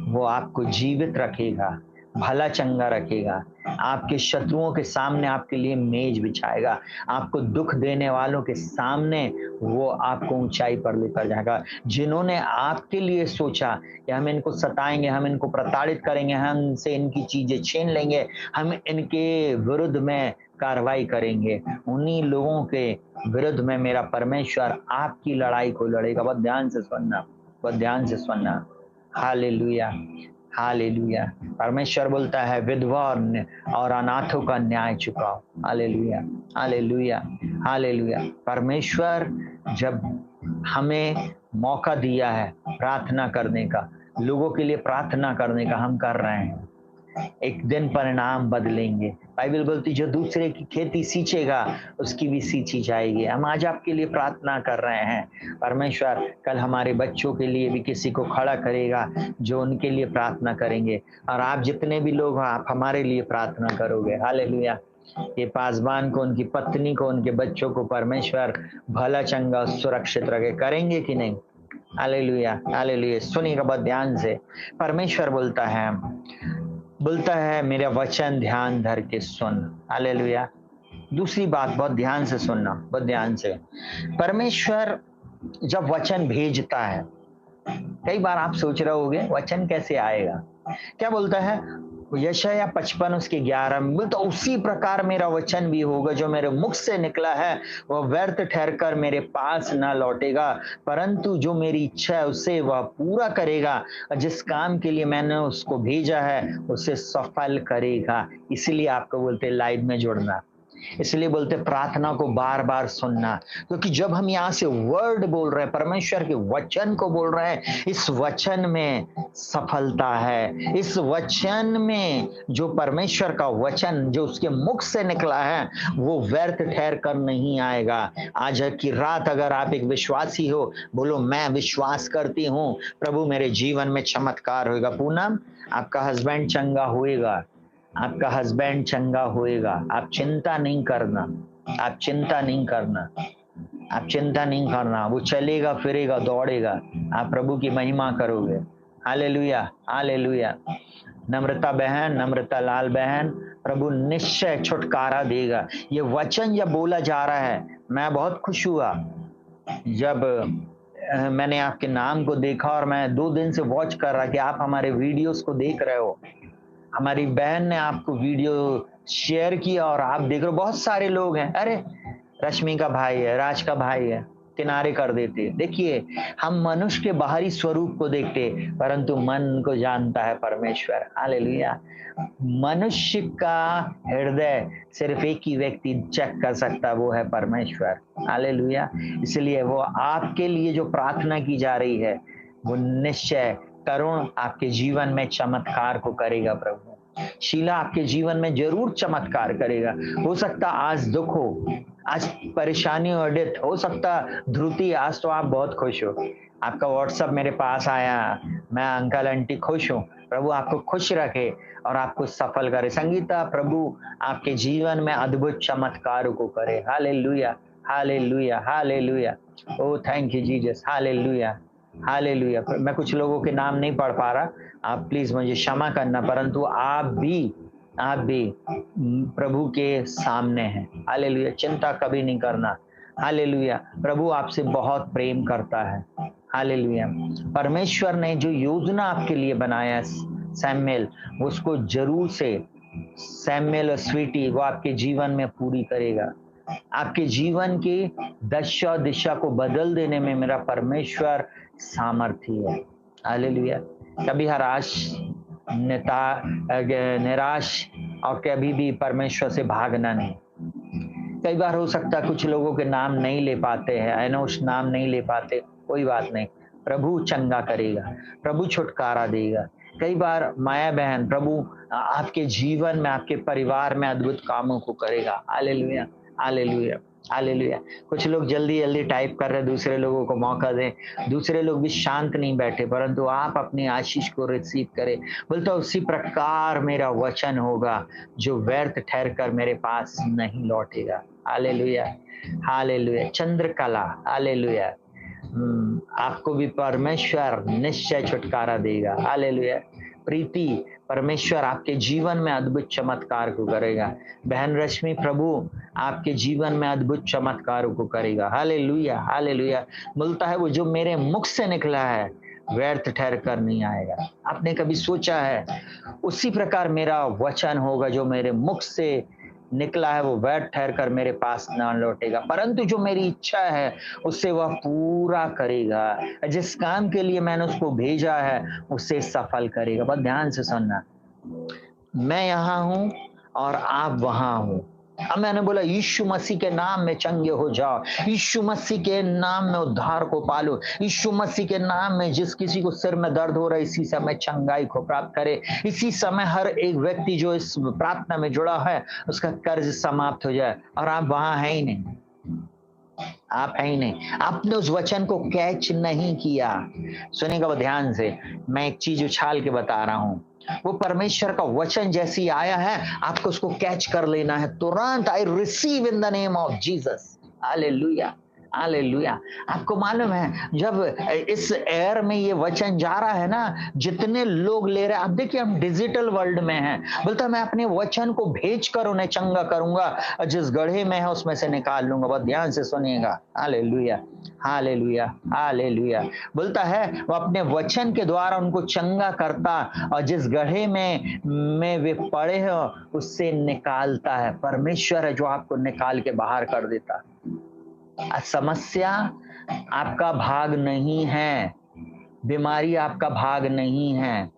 वो आपको जीवित रखेगा, भला चंगा रखेगा, आपके शत्रुओं के सामने आपके लिए मेज बिछाएगा, आपको दुख देने वालों के सामने वो आपको ऊंचाई पर लेकर जाएगा। जिन्होंने आपके लिए सोचा कि हम इनको सताएंगे, हम इनको प्रताड़ित करेंगे, हम इनसे इनकी चीजें छीन लेंगे, हम इनके विरुद्ध में कार्रवाई करेंगे, उन्हीं लोगों के विरुद्ध में मेरा परमेश्वर आपकी लड़ाई को लड़ेगा। बहुत ध्यान से सुनना, बहुत ध्यान से सुनना। Hallelujah, hallelujah. परमेश्वर बोलता है, विधवा और अनाथों का न्याय चुकाओ। Hallelujah, hallelujah, hallelujah. परमेश्वर जब हमें मौका दिया है प्रार्थना करने का, लोगों के लिए प्रार्थना करने का, हम कर रहे हैं। एक दिन परिणाम बदलेंगे। बाइबल बोलती जो दूसरे की खेती सींचेगा उसकी भी सींची जाएगी। हम आज आपके लिए प्रार्थना कर रहे हैं, परमेश्वर कल हमारे बच्चों के लिए भी किसी को खड़ा करेगा जो उनके लिए प्रार्थना करेंगे, और आप जितने भी लोग हो आप हमारे लिए प्रार्थना करोगे। हालेलुया। ये पासबान को, उनकी पत्नी को, उनके बच्चों को परमेश्वर भला चंगा सुरक्षित रखे, करेंगे कि नहीं? Hallelujah, hallelujah. सुनिएगा बहुत ध्यान से। परमेश्वर बोलता है मेरा वचन ध्यान धर के सुन। हालेलुया। दूसरी बात बहुत ध्यान से सुनना, बहुत ध्यान से। परमेश्वर जब वचन भेजता है, कई बार आप सोच रहे होगे वचन कैसे आएगा। क्या बोलता है यशायाह 55 उसके 11 में, तो उसी प्रकार मेरा वचन भी होगा जो मेरे मुख से निकला है वह व्यर्थ ठहरकर मेरे पास ना लौटेगा, परंतु जो मेरी इच्छा है उसे वह पूरा करेगा, जिस काम के लिए मैंने उसको भेजा है उसे सफल करेगा। इसलिए आपको बोलते लाइव में जुड़ना, इसलिए बोलते प्रार्थना को बार बार सुनना, क्योंकि जब हम यहाँ से वर्ड बोल रहे हैं, परमेश्वर के वचन को बोल रहे हैं, इस वचन में सफलता है। इस वचन में जो परमेश्वर का वचन जो उसके मुख से निकला है वो व्यर्थ ठहर कर नहीं आएगा। आज की रात अगर आप एक विश्वासी हो, बोलो मैं विश्वास करती हूँ प्रभु मेरे जीवन में चमत्कार होगा। पूनम, आपका हस्बैंड चंगा होएगा, आपका हस्बैंड चंगा होएगा। आप चिंता नहीं करना, आप चिंता नहीं करना, आप चिंता नहीं करना। वो चलेगा फिरेगा दौड़ेगा, आप प्रभु की महिमा करोगे। Hallelujah, hallelujah. नम्रता बहन, नम्रता लाल बहन, प्रभु निश्चय छुटकारा देगा। ये वचन जब बोला जा रहा है, मैं बहुत खुश हुआ जब मैंने आपके नाम को देखा, और मैं 2 दिन से वॉच कर रहा कि आप हमारे वीडियोस को देख रहे हो। हमारी बहन ने आपको वीडियो शेयर किया और आप देख रहे हो। बहुत सारे लोग हैं, अरे रश्मि का भाई है, राज का भाई है, किनारे कर देते। देखिए, हम मनुष्य के बाहरी स्वरूप को देखते, परंतु मन को जानता है परमेश्वर। हालेलुया। मनुष्य का हृदय सिर्फ एक ही व्यक्ति चेक कर सकता है, वो है परमेश्वर। हालेलुया। इसलिए वो आपके लिए जो प्रार्थना की जा रही है वो निश्चय करुण आपके जीवन में चमत्कार को करेगा। प्रभु शीला आपके जीवन में जरूर चमत्कार करेगा। हो सकता आज दुख हो, आज परेशानी और डेथ हो सकता। ध्रुति, आज तो आप बहुत खुश हो, आपका व्हाट्सएप मेरे पास आया, मैं अंकल आंटी खुश हूँ। प्रभु आपको खुश रखे और आपको सफल करे। संगीता, प्रभु आपके जीवन में अद्भुत चमत्कारों को करे। Hallelujah, hallelujah, hallelujah. Oh thank you Jesus. Hallelujah, hallelujah. मैं कुछ लोगों के नाम नहीं पढ़ पा रहा, आप प्लीज मुझे क्षमा करना, परंतु आप भी प्रभु के सामने हैं। हालेलुया। चिंता कभी नहीं करना। हालेलुया। प्रभु आपसे बहुत प्रेम करता है। हालेलुया। परमेश्वर ने जो योजना आपके लिए बनाया सैमुएल, उसको जरूर से सैमुएल और स्वीटी वो आपके जीवन में पूरी करेगा। आपके जीवन की दशा दिशा को बदल देने में मेरा परमेश्वर सामर्थ्य है। हालेलुया। कभी निराश और कभी भी परमेश्वर से भागना नहीं। कई बार हो सकता है कुछ लोगों के नाम नहीं ले पाते हैं, अनोश नाम नहीं ले पाते, कोई बात नहीं, प्रभु चंगा करेगा, प्रभु छुटकारा देगा। कई बार माया बहन, प्रभु आपके जीवन में, आपके परिवार में अद्भुत कामों को करेगा। Hallelujah, hallelujah, hallelujah. कुछ लोग जल्दी जल्दी टाइप कर रहे, दूसरे लोगों को मौका दें। दूसरे लोग भी शांत नहीं बैठे, परंतु आप अपनी आशीष को रिसीव करें। बोलता उसी प्रकार मेरा वचन होगा जो व्यर्थ ठहर कर मेरे पास नहीं लौटेगा। Hallelujah, hallelujah. चंद्रकला, हालेलुया। आपको भी परमेश्वर निश्चय छुटकारा देगा। हालेलुया। प्रीति, परमेश्वर आपके जीवन में अद्भुत चमत्कार को करेगा। बहन रश्मि, प्रभु आपके जीवन में अद्भुत चमत्कारों को करेगा। Hallelujah, hallelujah. बोलता है वो जो मेरे मुख से निकला है व्यर्थ ठहर कर नहीं आएगा। आपने कभी सोचा है उसी प्रकार मेरा वचन होगा जो मेरे मुख से निकला है वो व्यर्थ ठहर कर मेरे पास ना लौटेगा, परंतु जो मेरी इच्छा है उससे वह पूरा करेगा। जिस काम के लिए मैंने उसको भेजा है उसे सफल करेगा। बहुत ध्यान से सुनना, मैं यहाँ हूं और आप वहां हो। अब मैंने बोला यीशु मसीह के नाम में चंगे हो जाओ, यीशु मसीह के नाम में उद्धार को पालो, यीशु मसीह के नाम में जिस किसी को सिर में दर्द हो रहा है इसी समय चंगाई को प्राप्त करे। इसी समय हर एक व्यक्ति जो इस प्रार्थना में जुड़ा है उसका कर्ज समाप्त हो जाए। और आप वहां है ही नहीं, आप है ही नहीं, आपने उस वचन को कैच नहीं किया। सुनिएगा ध्यान से, मैं एक चीज उछाल के बता रहा हूं। वो परमेश्वर का वचन जैसी आया है आपको उसको कैच कर लेना है तुरंत। I receive in the name of Jesus. Hallelujah, hallelujah. आपको मालूम है जब इस एयर में ये वचन जा रहा है ना, जितने लोग ले रहे हैं, आप देखिए हम डिजिटल वर्ल्ड में हैं, बोलता मैं अपने वचन को भेज कर उन्हें चंगा करूंगा और जिस गड्ढे में है उसमें से निकाल लूंगा। बहुत ध्यान से सुनिएगा। Hallelujah, hallelujah, hallelujah. बोलता है वो अपने वचन के द्वारा उनको चंगा करता और जिस गड्ढे में वे पड़े हो उससे निकालता है। परमेश्वर है जो आपको निकाल के बाहर कर देता। समस्या आपका भाग नहीं है, बीमारी आपका भाग नहीं है,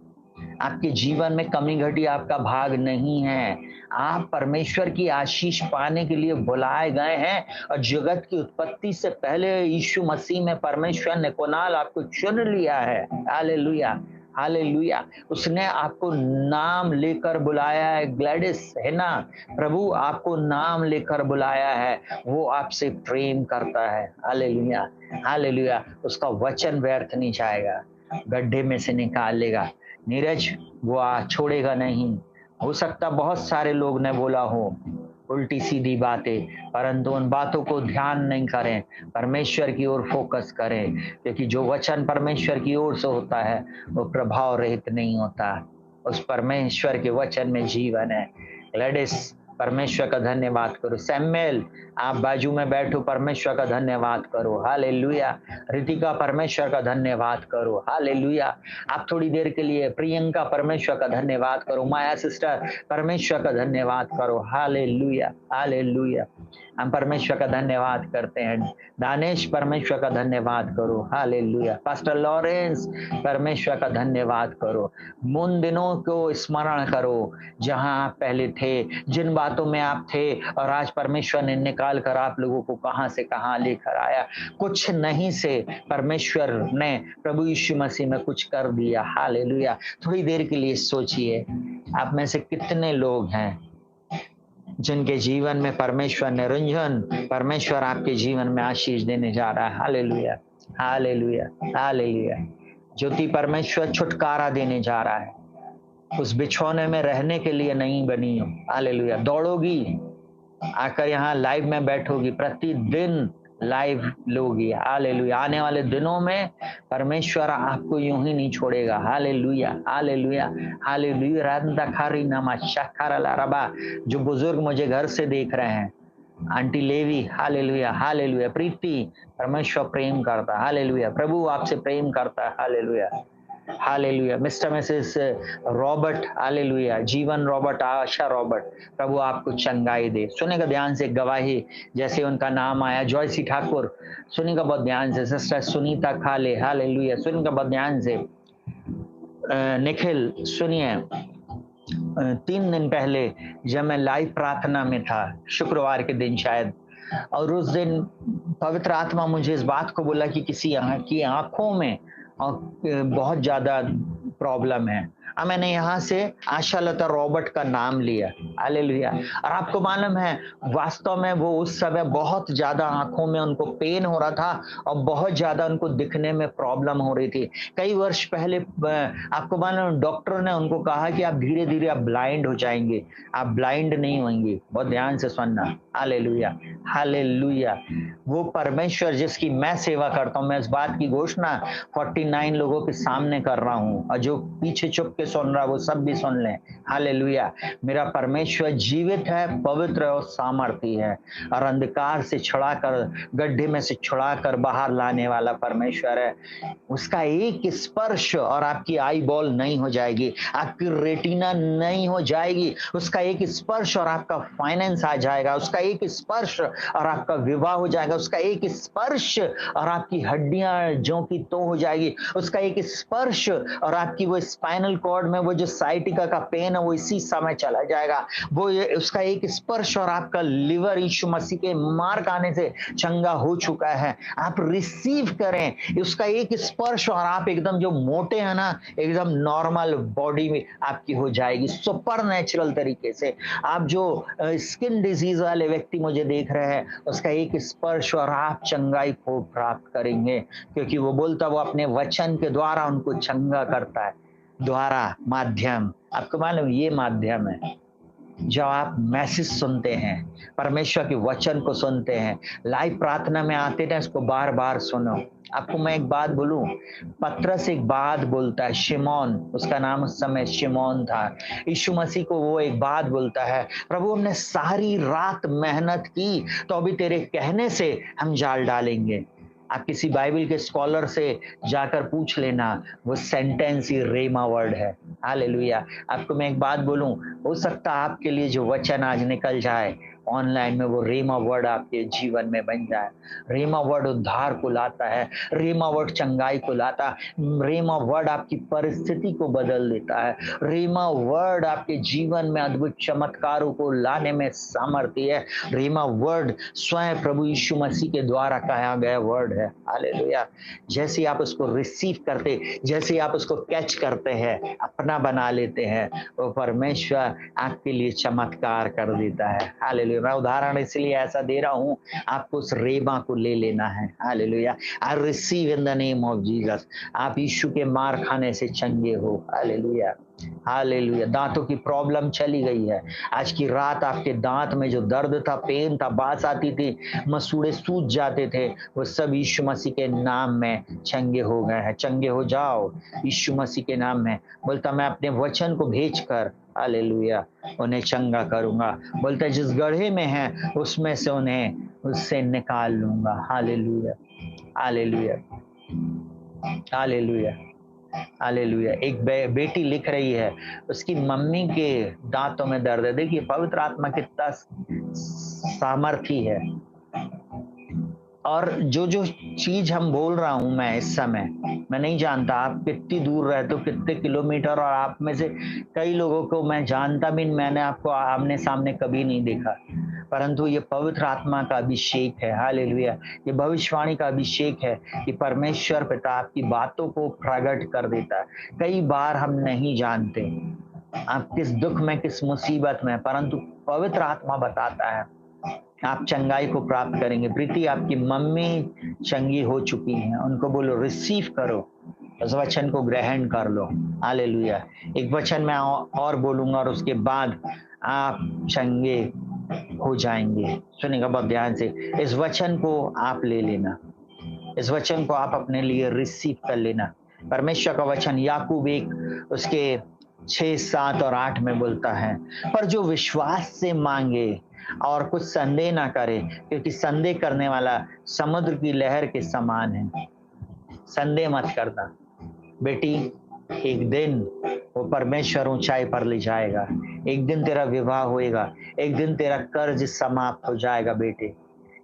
आपके जीवन में कमी घटी आपका भाग नहीं है। आप परमेश्वर की आशीष पाने के लिए बुलाए गए हैं और जगत की उत्पत्ति से पहले यीशु मसीह में परमेश्वर ने कुनाल आपको चुन लिया है। Hallelujah, hallelujah. उसने आपको नाम लेकर बुलाया है। ग्लैडिस है ना, प्रभु आपको नाम लेकर बुलाया है, वो आपसे प्रेम करता है। Hallelujah, hallelujah. उसका वचन व्यर्थ नहीं जाएगा, गड्ढे में से निकालेगा। नीरज वो छोड़ेगा नहीं। हो सकता बहुत सारे लोग ने बोला हो उल्टी सीधी बातें, परंतु उन बातों को ध्यान नहीं करें, परमेश्वर की ओर फोकस करें, क्योंकि जो वचन परमेश्वर की ओर से होता है वो प्रभाव रहित नहीं होता। उस परमेश्वर के वचन में जीवन है। ग्लैडिस परमेश्वर का धन्यवाद करो। सैमुएल आप बाजू में बैठो, परमेश्वर का धन्यवाद करो। हालेलुया। रितिका परमेश्वर का धन्यवाद करो। हालेलुया। आप थोड़ी देर के लिए प्रियंका परमेश्वर का धन्यवाद करो। माया सिस्टर परमेश्वर का धन्यवाद करो। Hallelujah, hallelujah. हम परमेश्वर का धन्यवाद करते हैं। दानेश परमेश्वर का धन्यवाद करो। हालेलुया। पास्टर लॉरेंस परमेश्वर का धन्यवाद करो। उन दिनों को स्मरण करो जहां आप पहले थे, जिन बातों में आप थे, और आज परमेश्वर ने निकाल कर आप लोगों को कहां से कहां लेकर आया। कुछ नहीं से परमेश्वर ने प्रभु यीशु मसीह में कुछ कर दिया। हालेलुया। थोड़ी देर के लिए सोचिए, आप में से कितने लोग हैं जिनके जीवन में परमेश्वर निरंजन, परमेश्वर आपके जीवन में आशीष देने जा रहा है। Hallelujah, hallelujah, hallelujah. ज्योति परमेश्वर छुटकारा देने जा रहा है। उस बिछौने में रहने के लिए नहीं बनी हो। हालेलुया। दौड़ोगी, आकर यहाँ लाइव में बैठोगी, प्रतिदिन लाइव लोगी। हालेलुया। आने वाले दिनों में परमेश्वर आपको यूं ही नहीं छोड़ेगा। Hallelujah, hallelujah, hallelujah. रांदा खारी नामा शखारा लारबा। जो बुजुर्ग मुझे घर से देख रहे हैं, आंटी लेवी, हालेलुया, हालेलुया। प्रीति परमेश्वर प्रेम करता है। हालेलुया। प्रभु आपसे प्रेम करता है। Hallelujah, hallelujah. Mister Mrs Robert, hallelujah. जीवन रॉबर्ट, आशा रॉबर्ट, प्रभु आपको चंगाई दे। सुनेगा ध्यान से, गवाही जैसे उनका नाम आया। जॉयसी ठाकुर, सुनेगा बहुत ध्यान से। सिस्टर सुनीता खाले, हालेलुया, सुनेगा बहुत ध्यान से। निखिल सुनिए, 3 दिन पहले जब मैं लाइव प्रार्थना में था, शुक्रवार के दिन शायद, और उस दिन पवित्र आत्मा मुझे इस बात को बोला कि किसी की आंखों में और बहुत ज्यादा प्रॉब्लम है। अब मैंने यहाँ से आशा लता रॉबर्ट का नाम लिया। हालेलुया। और आपको मालूम है वास्तव में वो उस समय बहुत ज्यादा आंखों में उनको पेन हो रहा था और बहुत ज्यादा उनको दिखने में प्रॉब्लम हो रही थी। कई वर्ष पहले आपको मालूम डॉक्टर ने उनको कहा कि आप धीरे धीरे आप ब्लाइंड हो जाएंगे, आप ब्लाइंड नहीं होंगे। बहुत ध्यान से सुनना। Hallelujah, hallelujah. वो परमेश्वर जिसकी मैं सेवा करता हूँ, मैं इस बात की घोषणा 49 लोगों के सामने कर रहा हूँ, और जो पीछे चुप के सुन रहा वो सब भी सुन लें। हालेलुया। मेरा परमेश्वर जीवित है, पवित्र और सामर्थी है, और अंधकार से छुड़ाकर, गड्ढे में से छुड़ाकर बाहर लाने वाला परमेश्वर है। उसका एक स्पर्श और आपकी आई बॉल नहीं हो जाएगी, आपकी रेटिना नहीं हो जाएगी। उसका एक स्पर्श और आपका फाइनेंस आ जाएगा। उसका एक स्पर्श और आपका विवाह हो जाएगा। उसका एक स्पर्श और आपकी हड्डियां जो की तो हो जाएगी। उसका एक स्पर्श और आपकी वो स्पाइनल कॉर्ड में वो जो साइटिका का पेन है वो इसी समय चला जाएगा। वो उसका एक स्पर्श और आपका लिवर यीशु मसीह के मार्क आने से चंगा हो चुका है। आप रिसीव करें उसका एक स्पर्श और आप एकदम जो मोटे हैं ना, एकदम नॉर्मल बॉडी में आपकी हो जाएगी सुपर नेचुरल तरीके से। आप जो स्किन डिजीज वाले व्यक्ति मुझे देख रहे हैं, उसका एक स्पर्श और आप चंगाई को प्राप्त करेंगे, क्योंकि वो बोलता वो अपने वचन के द्वारा उनको चंगा करता है। द्वारा माध्यम, आपको मालूम ये माध्यम है। जब आप मैसेज सुनते हैं, परमेश्वर के वचन को सुनते हैं, लाइव प्रार्थना में आते हैं, इसको बार बार सुनो। आपको मैं एक बात बोलूं, पतरस एक बात बोलता है, शिमोन उसका नाम उस समय शिमोन था, यीशु मसीह को वो एक बात बोलता है, प्रभु हमने सारी रात मेहनत की तो अभी तेरे कहने से हम जाल डालेंगे। आप किसी बाइबल के स्कॉलर से जाकर पूछ लेना, वो सेंटेंस ही रेमा वर्ड है। हालेलुया। आपको मैं एक बात बोलूं, हो सकता है आपके लिए जो वचन आज निकल जाए ऑनलाइन में, वो रेमा वर्ड आपके जीवन में बन जाए। रेमा वर्ड उद्धार को लाता है, रेमा वर्ड चंगाई को लाता है, रेमा वर्ड आपकी परिस्थिति को बदल देता है, रेमा वर्ड आपके जीवन में अद्भुत चमत्कारों को लाने में सामर्थ्य है। रेमा वर्ड स्वयं प्रभु यीशु मसीह के द्वारा कहा गया वर्ड है। हालेलुया। जैसे आप उसको रिसीव करते, जैसे आप उसको कैच करते हैं, अपना बना लेते हैं, वो परमेश्वर आपके लिए चमत्कार कर देता है। हालेलुया। मैं उदाहरण इसलिए ऐसा दे रहा हूं, आपको उस रेमा को ले लेना है। Hallelujah. I receive in the name of Jesus. आप यीशु के मार खाने से चंगे हो। हालेलुया। हालेलुया। दांतों की प्रॉब्लम चली गई है। आज की रात आपके दांत में जो दर्द था, पेन था, बास आती थी, मसूड़े सूज जाते थे, वो सब यीशु मसीह के नाम में चंगे हो गए हैं। चंगे हो जाओ यीशु मसीह के नाम में। बोलता मैं अपने वचन को भेजकर, हालेलुया, उन्हें चंगा करूंगा। बोलता जिस गड्ढे में है उसमें से उन्हें उससे निकाल लूंगा। हालेलुया। हालेलुया। हालेलुया। हालेलुया। एक बेटी लिख रही है, उसकी मम्मी के दांतों में दर्द है। देखिए पवित्र आत्मा कितना सामर्थी है। और जो जो चीज हम बोल रहा हूं मैं इस समय, मैं नहीं जानता आप कितनी दूर रहते हो, कितने किलोमीटर, और आप में से कई लोगों को मैं जानता भी, मैंने आपको आमने सामने कभी नहीं देखा, परंतु ये पवित्र आत्मा का अभिषेक है। हालेलुया। ये भविष्यवाणी का अभिषेक है कि परमेश्वर पिता आपकी बातों को प्रकट कर देता है। कई बार हम नहीं जानते आप किस दुख में, किस मुसीबत में, परंतु पवित्र आत्मा बताता है आप चंगाई को प्राप्त करेंगे। प्रीति आपकी मम्मी चंगी हो चुकी हैं, उनको बोलो रिसीव करो, उस वचन को ग्रहण कर लो। हालेलुया। एक वचन मैं और बोलूंगा और उसके बाद आप चंगे हो जाएंगे। सुनिएगा बहुत ध्यान से, इस वचन को आप ले लेना, इस वचन को आप अपने लिए रिसीव कर लेना। परमेश्वर का वचन याकूब 1 उसके 6, 7 और 8 में बोलता है, पर जो विश्वास से मांगे और कुछ संदेह ना करे, क्योंकि संदेह करने वाला समुद्र की लहर के समान है। संदेह मत करना बेटी, एक दिन वो परमेश्वर ऊंचाई पर ले जाएगा। एक दिन तेरा विवाह होएगा, एक दिन तेरा कर्ज समाप्त हो जाएगा बेटे,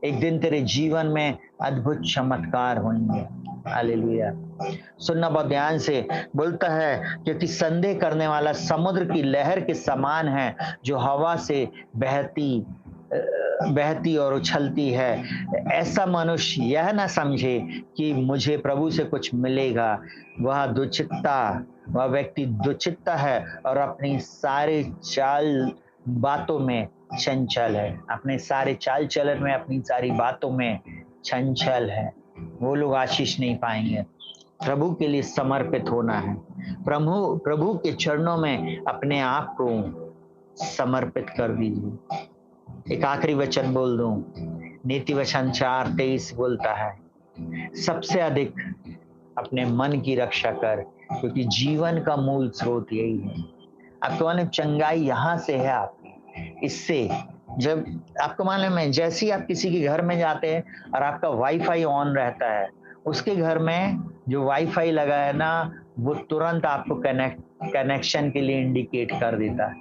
एक दिन तेरे जीवन में अद्भुत चमत्कार होंगे। हालेलुया। सुनना बहुत ध्यान से, बोलता है क्योंकि संदेह करने वाला समुद्र की लहर के समान है, जो हवा से बहती और उछलती है। ऐसा मनुष्य यह ना समझे कि मुझे प्रभु से कुछ मिलेगा। वह व्यक्ति दुचित्ता है और अपनी सारे चाल बातों में चंचल है। अपने सारे चाल चलन में, अपनी सारी बातों में चंचल है। वो लोग आशीष नहीं पाएंगे। प्रभु के लिए समर्पित होना है। प्रभु के चरणों में अपने आप को समर्पित कर दीजिए। एक आखिरी वचन बोल दूं, नीति वचन 4:23 बोलता है, सबसे अधिक अपने मन की रक्षा कर, क्योंकि जीवन का मूल स्रोत यही है। आपको मालूम चंगाई यहां से है आपकी। इससे जब आपको मालूम है, जैसे ही आप किसी के घर में जाते हैं और आपका वाईफाई ऑन रहता है, उसके घर में जो वाईफाई लगा है ना, वो तुरंत आपको कनेक्शन के लिए इंडिकेट कर देता है।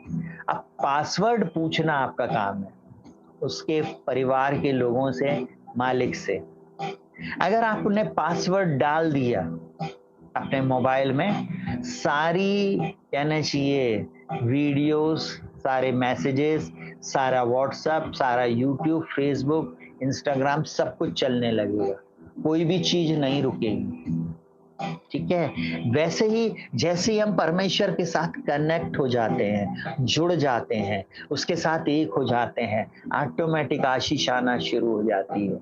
अब पासवर्ड पूछना आपका काम है, उसके परिवार के लोगों से, मालिक से। अगर आपने पासवर्ड डाल दिया अपने मोबाइल में सारी कहना चाहिए वीडियोस, सारे मैसेजेस, सारा व्हाट्सएप, सारा यूट्यूब, फेसबुक, इंस्टाग्राम सब कुछ चलने लगेगा, कोई भी चीज नहीं रुकेगी। ठीक है, वैसे ही जैसे ही हम परमेश्वर के साथ कनेक्ट हो जाते हैं, जुड़ जाते हैं, उसके साथ एक हो जाते हैं, ऑटोमेटिक आशीष आना शुरू हो जाती है।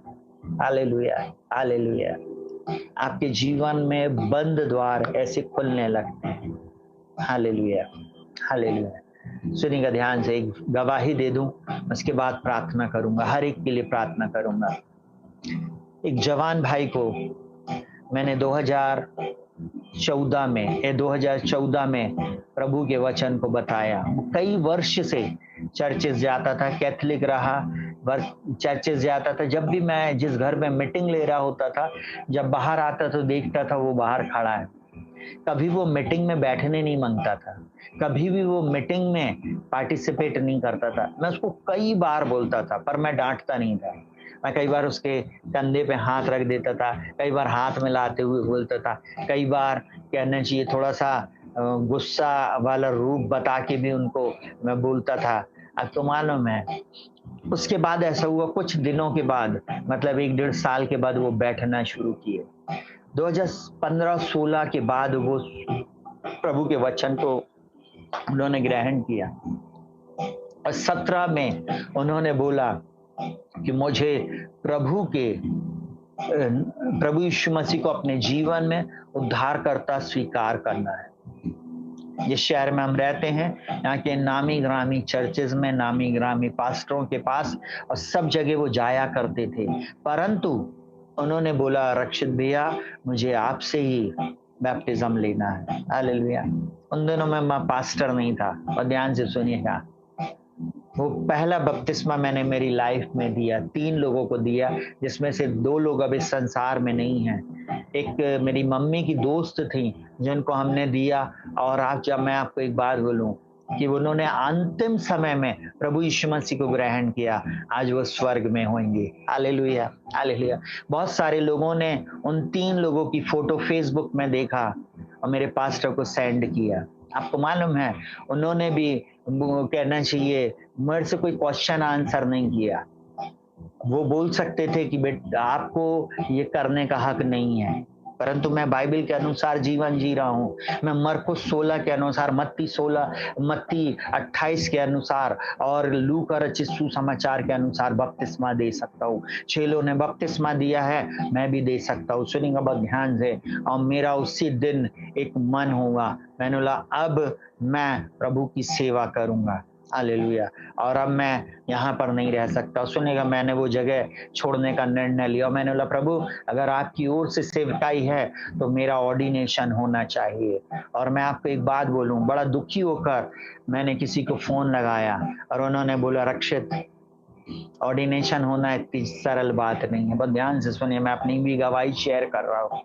Hallelujah, hallelujah. आपके जीवन में बंद द्वार ऐसे खुलने लगते हैं। Hallelujah, hallelujah. सुनिएगा ध्यान से, एक गवाही दे दूं, उसके बाद प्रार्थना करूंगा, हर एक के लिए प्रार्थना करूंगा। एक जवान भाई को मैंने 2014 में प्रभु के वचन को बताया। कई वर्ष से चर्चेस जाता था, कैथलिक रहा, चर्चेस जाता था। जब भी मैं जिस घर में मीटिंग ले रहा होता था, जब बाहर आता तो देखता था वो बाहर खड़ा है। कभी वो मीटिंग में बैठने नहीं मांगता था, कभी भी वो मीटिंग में पार्टिसिपेट नहीं करता था। मैं उसको कई बार बोलता था, पर मैं डांटता नहीं था। मैं कई बार उसके कंधे पे हाथ रख देता था, कई बार हाथ मिलाते हुए बोलता था, कई बार कहना चाहिए थोड़ा सा गुस्सा वाला रूप बता के भी उनको मैं बोलता था। अब तो मालूम है, उसके बाद ऐसा हुआ, कुछ दिनों के बाद, मतलब 1-1.5 साल के बाद वो बैठना शुरू किए। 2015-16 के बाद वो प्रभु के वचन को उन्होंने ग्रहण किया, और 17 में उन्होंने बोला कि मुझे प्रभु यीशु मसीह को अपने जीवन में उद्धारकर्ता स्वीकार करना है। जिस शहर में हम रहते हैं, यहाँ के नामी ग्रामी चर्चेस में, नामी ग्रामी पास्टरों के पास, और सब जगह वो जाया करते थे, परंतु उन्होंने बोला, रक्षित भैया मुझे आपसे ही बैप्टिज्म लेना है। हालेलुया। उन दिनों में मैं पास्टर नहीं था, और ध्यान से सुनिएगा, वो पहला बपतिस्मा मैंने मेरी लाइफ में दिया, 3 लोगों को दिया, जिसमें से 2 लोग अब इस संसार में नहीं हैं। एक मेरी मम्मी की दोस्त थी जिनको हमने दिया, और मैं आपको एक बात बोलूं कि उन्होंने अंतिम समय में प्रभु यीशु मसीह को ग्रहण किया, आज वो स्वर्ग में होंगे। Hallelujah, hallelujah. बहुत सारे लोगों ने उन 3 लोगों की फोटो फेसबुक में देखा और मेरे पास्टर को सेंड किया। आपको मालूम है, उन्होंने भी कहना चाहिए मेरे से कोई क्वेश्चन आंसर नहीं किया। वो बोल सकते थे कि बेटा आपको ये करने का हक नहीं है, परंतु मैं बाइबल के अनुसार जीवन जी रहा हूँ। मैं मरकुस 16 के अनुसार, मत्ती 28 के अनुसार, और लूका रचित सुसमाचार के अनुसार बपतिस्मा दे सकता हूँ। 6 लोगों ने बपतिस्मा दिया है, मैं भी दे सकता हूँ। सुनिएगा बहुत ध्यान से, और मेरा उसी दिन एक मन होगा, मैंने बोला अब मैं प्रभु की सेवा करूंगा। हालेलुया। और अब मैं यहाँ पर नहीं रह सकता। सुनेगा, मैंने वो जगह छोड़ने का निर्णय लिया। मैंने बोला, प्रभु अगर आपकी ओर से सेवकाई है तो मेरा ऑर्डिनेशन होना चाहिए। और मैं आपको एक बात बोलूं, बड़ा दुखी होकर मैंने किसी को फोन लगाया, और उन्होंने बोला, रक्षित ऑर्डिनेशन होना इतनी सरल बात नहीं है। बहुत ध्यान से सुनिए, मैं अपनी भी गवाही शेयर कर रहा हूँ।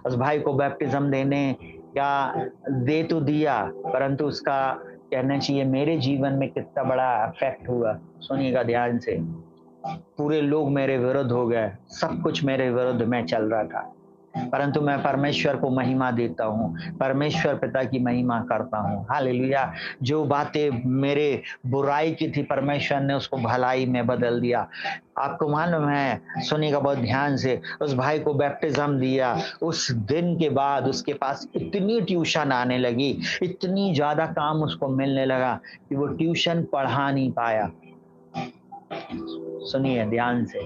उस भाई को बैप्टिज्म देने क्या दे तो दिया, परंतु उसका कहना चाहिए मेरे जीवन में कितना बड़ा इफेक्ट हुआ। सुनिएगा ध्यान से, पूरे लोग मेरे विरुद्ध हो गए, सब कुछ मेरे विरुद्ध में चल रहा था, परंतु मैं परमेश्वर को महिमा देता हूँ, परमेश्वर पिता की महिमा करता हूँ। हालेलुया। जो बातें मेरे बुराई की थी, परमेश्वर ने उसको भलाई में बदल दिया। आपको मालूम है, सुनिएगा बहुत ध्यान से, उस भाई को बैप्टिज्म दिया, उस दिन के बाद उसके पास इतनी ट्यूशन आने लगी, इतनी ज्यादा काम उसको मिलने लगा कि वो ट्यूशन पढ़ा नहीं पाया। सुनिए ध्यान से,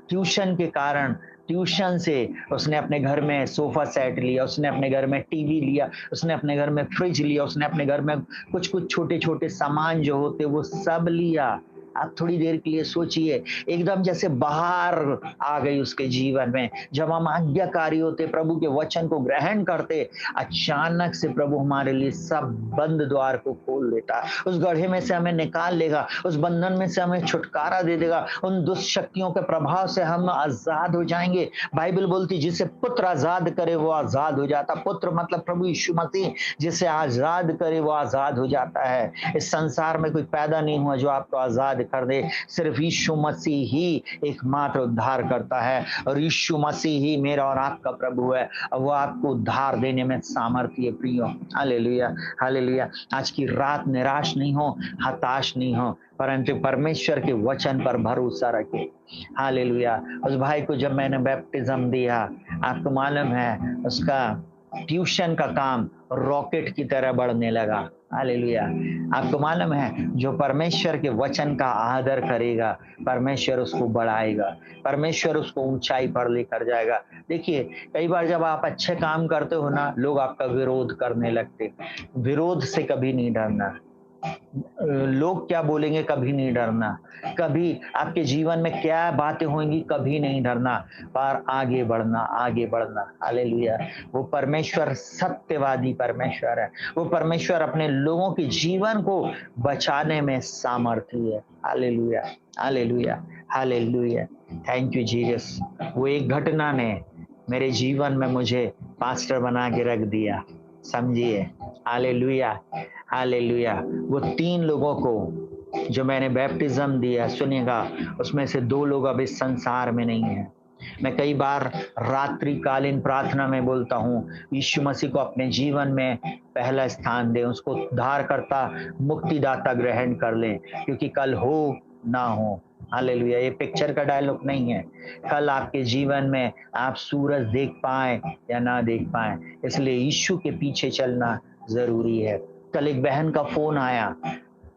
ट्यूशन के कारण, ट्यूशन से उसने अपने घर में सोफा सेट लिया, उसने अपने घर में टीवी लिया, उसने अपने घर में फ्रिज लिया, उसने अपने घर में कुछ कुछ छोटे छोटे सामान जो होते वो सब लिया। आप थोड़ी देर के लिए सोचिए, एकदम जैसे बाहर आ गई उसके जीवन में। जब हम आज्ञाकारी होते, प्रभु के वचन को ग्रहण करते, अचानक से प्रभु हमारे लिए सब बंद द्वार को खोल देता, उस गड्ढे में से हमें निकाल लेगा, उस बंधन में से हमें छुटकारा दे देगा, उन दुष्ट शक्तियों के प्रभाव से हम आजाद हो जाएंगे। बाइबल बोलती जिसे पुत्र आजाद करे वो आजाद हो जाता। पुत्र मतलब प्रभु यीशु मसीह, जिसे आजाद करे वो आजाद हो जाता है। इस संसार में कोई पैदा नहीं हुआ जो आपको आजाद कर दे। सिर्फ यीशु मसीह ही एकमात्र उद्धार करता है और यीशु मसीह ही मेरा और आपका प्रभु है और वो आपको उद्धार देने में सामर्थ्य है प्रियो। Hallelujah, hallelujah. आज की रात निराश नहीं हो, हताश नहीं हो, परंतु परमेश्वर के वचन पर भरोसा रखे। हालेलुया। उस भाई को जब मैंने बैप्टिज्म दिया, आपको मालूम है उसका ट्यूशन का काम रॉकेट की तरह बढ़ने लगा। हालेलुया। आपको मालूम है जो परमेश्वर के वचन का आदर करेगा, परमेश्वर उसको बढ़ाएगा, परमेश्वर उसको ऊंचाई पर लेकर जाएगा। देखिए, कई बार जब आप अच्छे काम करते हो ना, लोग आपका विरोध करने लगते। विरोध से कभी नहीं डरना, लोग क्या बोलेंगे कभी नहीं डरना, कभी आपके जीवन में क्या बातें होंगी कभी नहीं डरना, पर आगे बढ़ना, आगे बढ़ना। हालेलुया। वो परमेश्वर सत्यवादी परमेश्वर है, वो परमेश्वर अपने लोगों के जीवन को बचाने में सामर्थ्य है। Hallelujah, hallelujah, hallelujah. Thank you Jesus. वो एक घटना ने मेरे जीवन में मुझे पास्टर बना के रख दिया, समझिए। Hallelujah, hallelujah. वो 3 लोगों को जो मैंने बैप्टिज्म दिया, सुनिएगा, उसमें से 2 लोग अब इस संसार में नहीं है। मैं कई बार रात्रिकालीन प्रार्थना में बोलता हूँ, यीशु मसीह को अपने जीवन में पहला स्थान दें, उसको उद्धारकर्ता मुक्तिदाता ग्रहण कर लें, क्योंकि कल हो ना हो। हालेलुया। ये पिक्चर का डायलॉग नहीं है, कल आपके जीवन में आप सूरज देख पाए या ना देख पाए, इसलिए यीशु के पीछे चलना जरूरी है। कल एक बहन का फोन आया,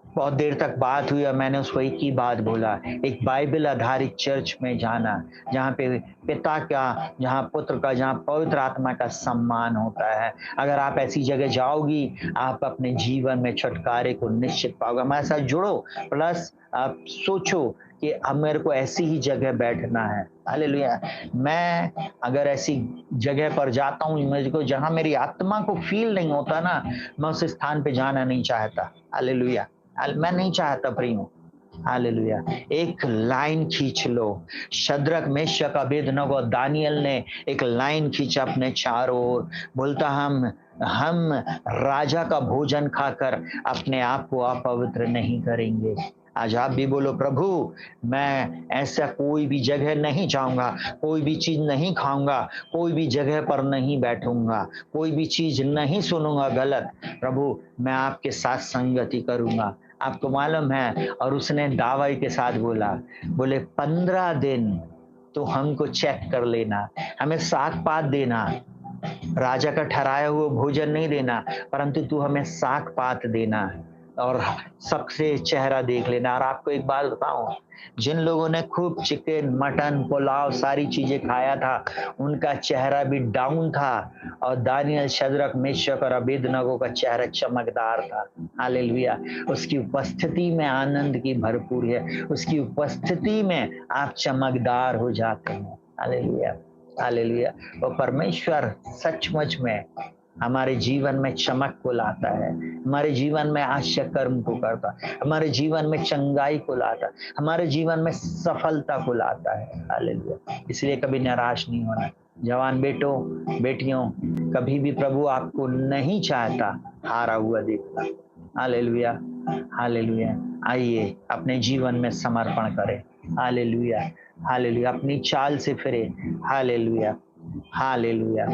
बहुत देर तक बात हुई और मैंने उसको एक ही बात बोला, एक बाइबल आधारित चर्च में जाना, जहाँ पे पिता का, जहाँ पुत्र का, जहाँ पवित्र आत्मा का सम्मान होता है। अगर आप ऐसी जगह जाओगी, आप अपने जीवन में छुटकारे को निश्चित पाओगे। हमारे साथ जुड़ो, प्लस आप सोचो कि अब मेरे को ऐसी ही जगह बैठना है। हालेलुया। मैं अगर ऐसी जगह पर जाता हूँ मुझको, जहाँ मेरी आत्मा को फील नहीं होता ना, मैं उस स्थान पे जाना नहीं चाहता। हालेलुया, मैं नहीं चाहता प्रियो। हालेलुया। एक लाइन खींच लो। शद्रक, मेशक, अबेदनगो और दानियल ने एक लाइन खींचा अपने चारों ओर, बोलता हम राजा का भोजन खाकर अपने आप को अपवित्र नहीं करेंगे। आज आप भी बोलो, प्रभु मैं ऐसा कोई भी जगह नहीं जाऊंगा, कोई भी चीज नहीं खाऊंगा, कोई भी जगह पर नहीं बैठूंगा, कोई भी चीज नहीं सुनूंगा गलत। प्रभु मैं आपके साथ संगति करूंगा। आपको मालूम है, और उसने दावे के साथ बोला, बोले 15 दिन तो हमको चेक कर लेना, हमें साग पात देना, राजा का ठहराया हुआ भोजन नहीं देना, परंतु तू हमें साग पात देना और सबसे चेहरा देख लेना। और आपको एक बात बताऊं, जिन लोगों ने खूब चिकन, मटन, पुलाव सारी चीजें खाया था, उनका चेहरा भी डाउन था, और दानियल, शद्रक, मेशक और अबेदनगो का चेहरा चमकदार था। हालेलुया। उसकी उपस्थिति में आनंद की भरपूर है, उसकी उपस्थिति में आप चमकदार हो जाते हैं। Hallelujah, hallelujah. वो परमेश्वर सचमुच में हमारे जीवन में चमक को लाता है, हमारे जीवन में आश्चर्य कर्म को करता है, हमारे जीवन में चंगाई को लाता है, हमारे जीवन में सफलता को लाता है। हालेलुया। इसलिए कभी निराश नहीं होना। जवान बेटों, बेटियों, कभी भी प्रभु आपको नहीं चाहता हारा हुआ देखना। Hallelujah, hallelujah. आइए अपने जीवन में समर्पण करें। Hallelujah, hallelujah. अपनी चाल से फिरे। Hallelujah, hallelujah,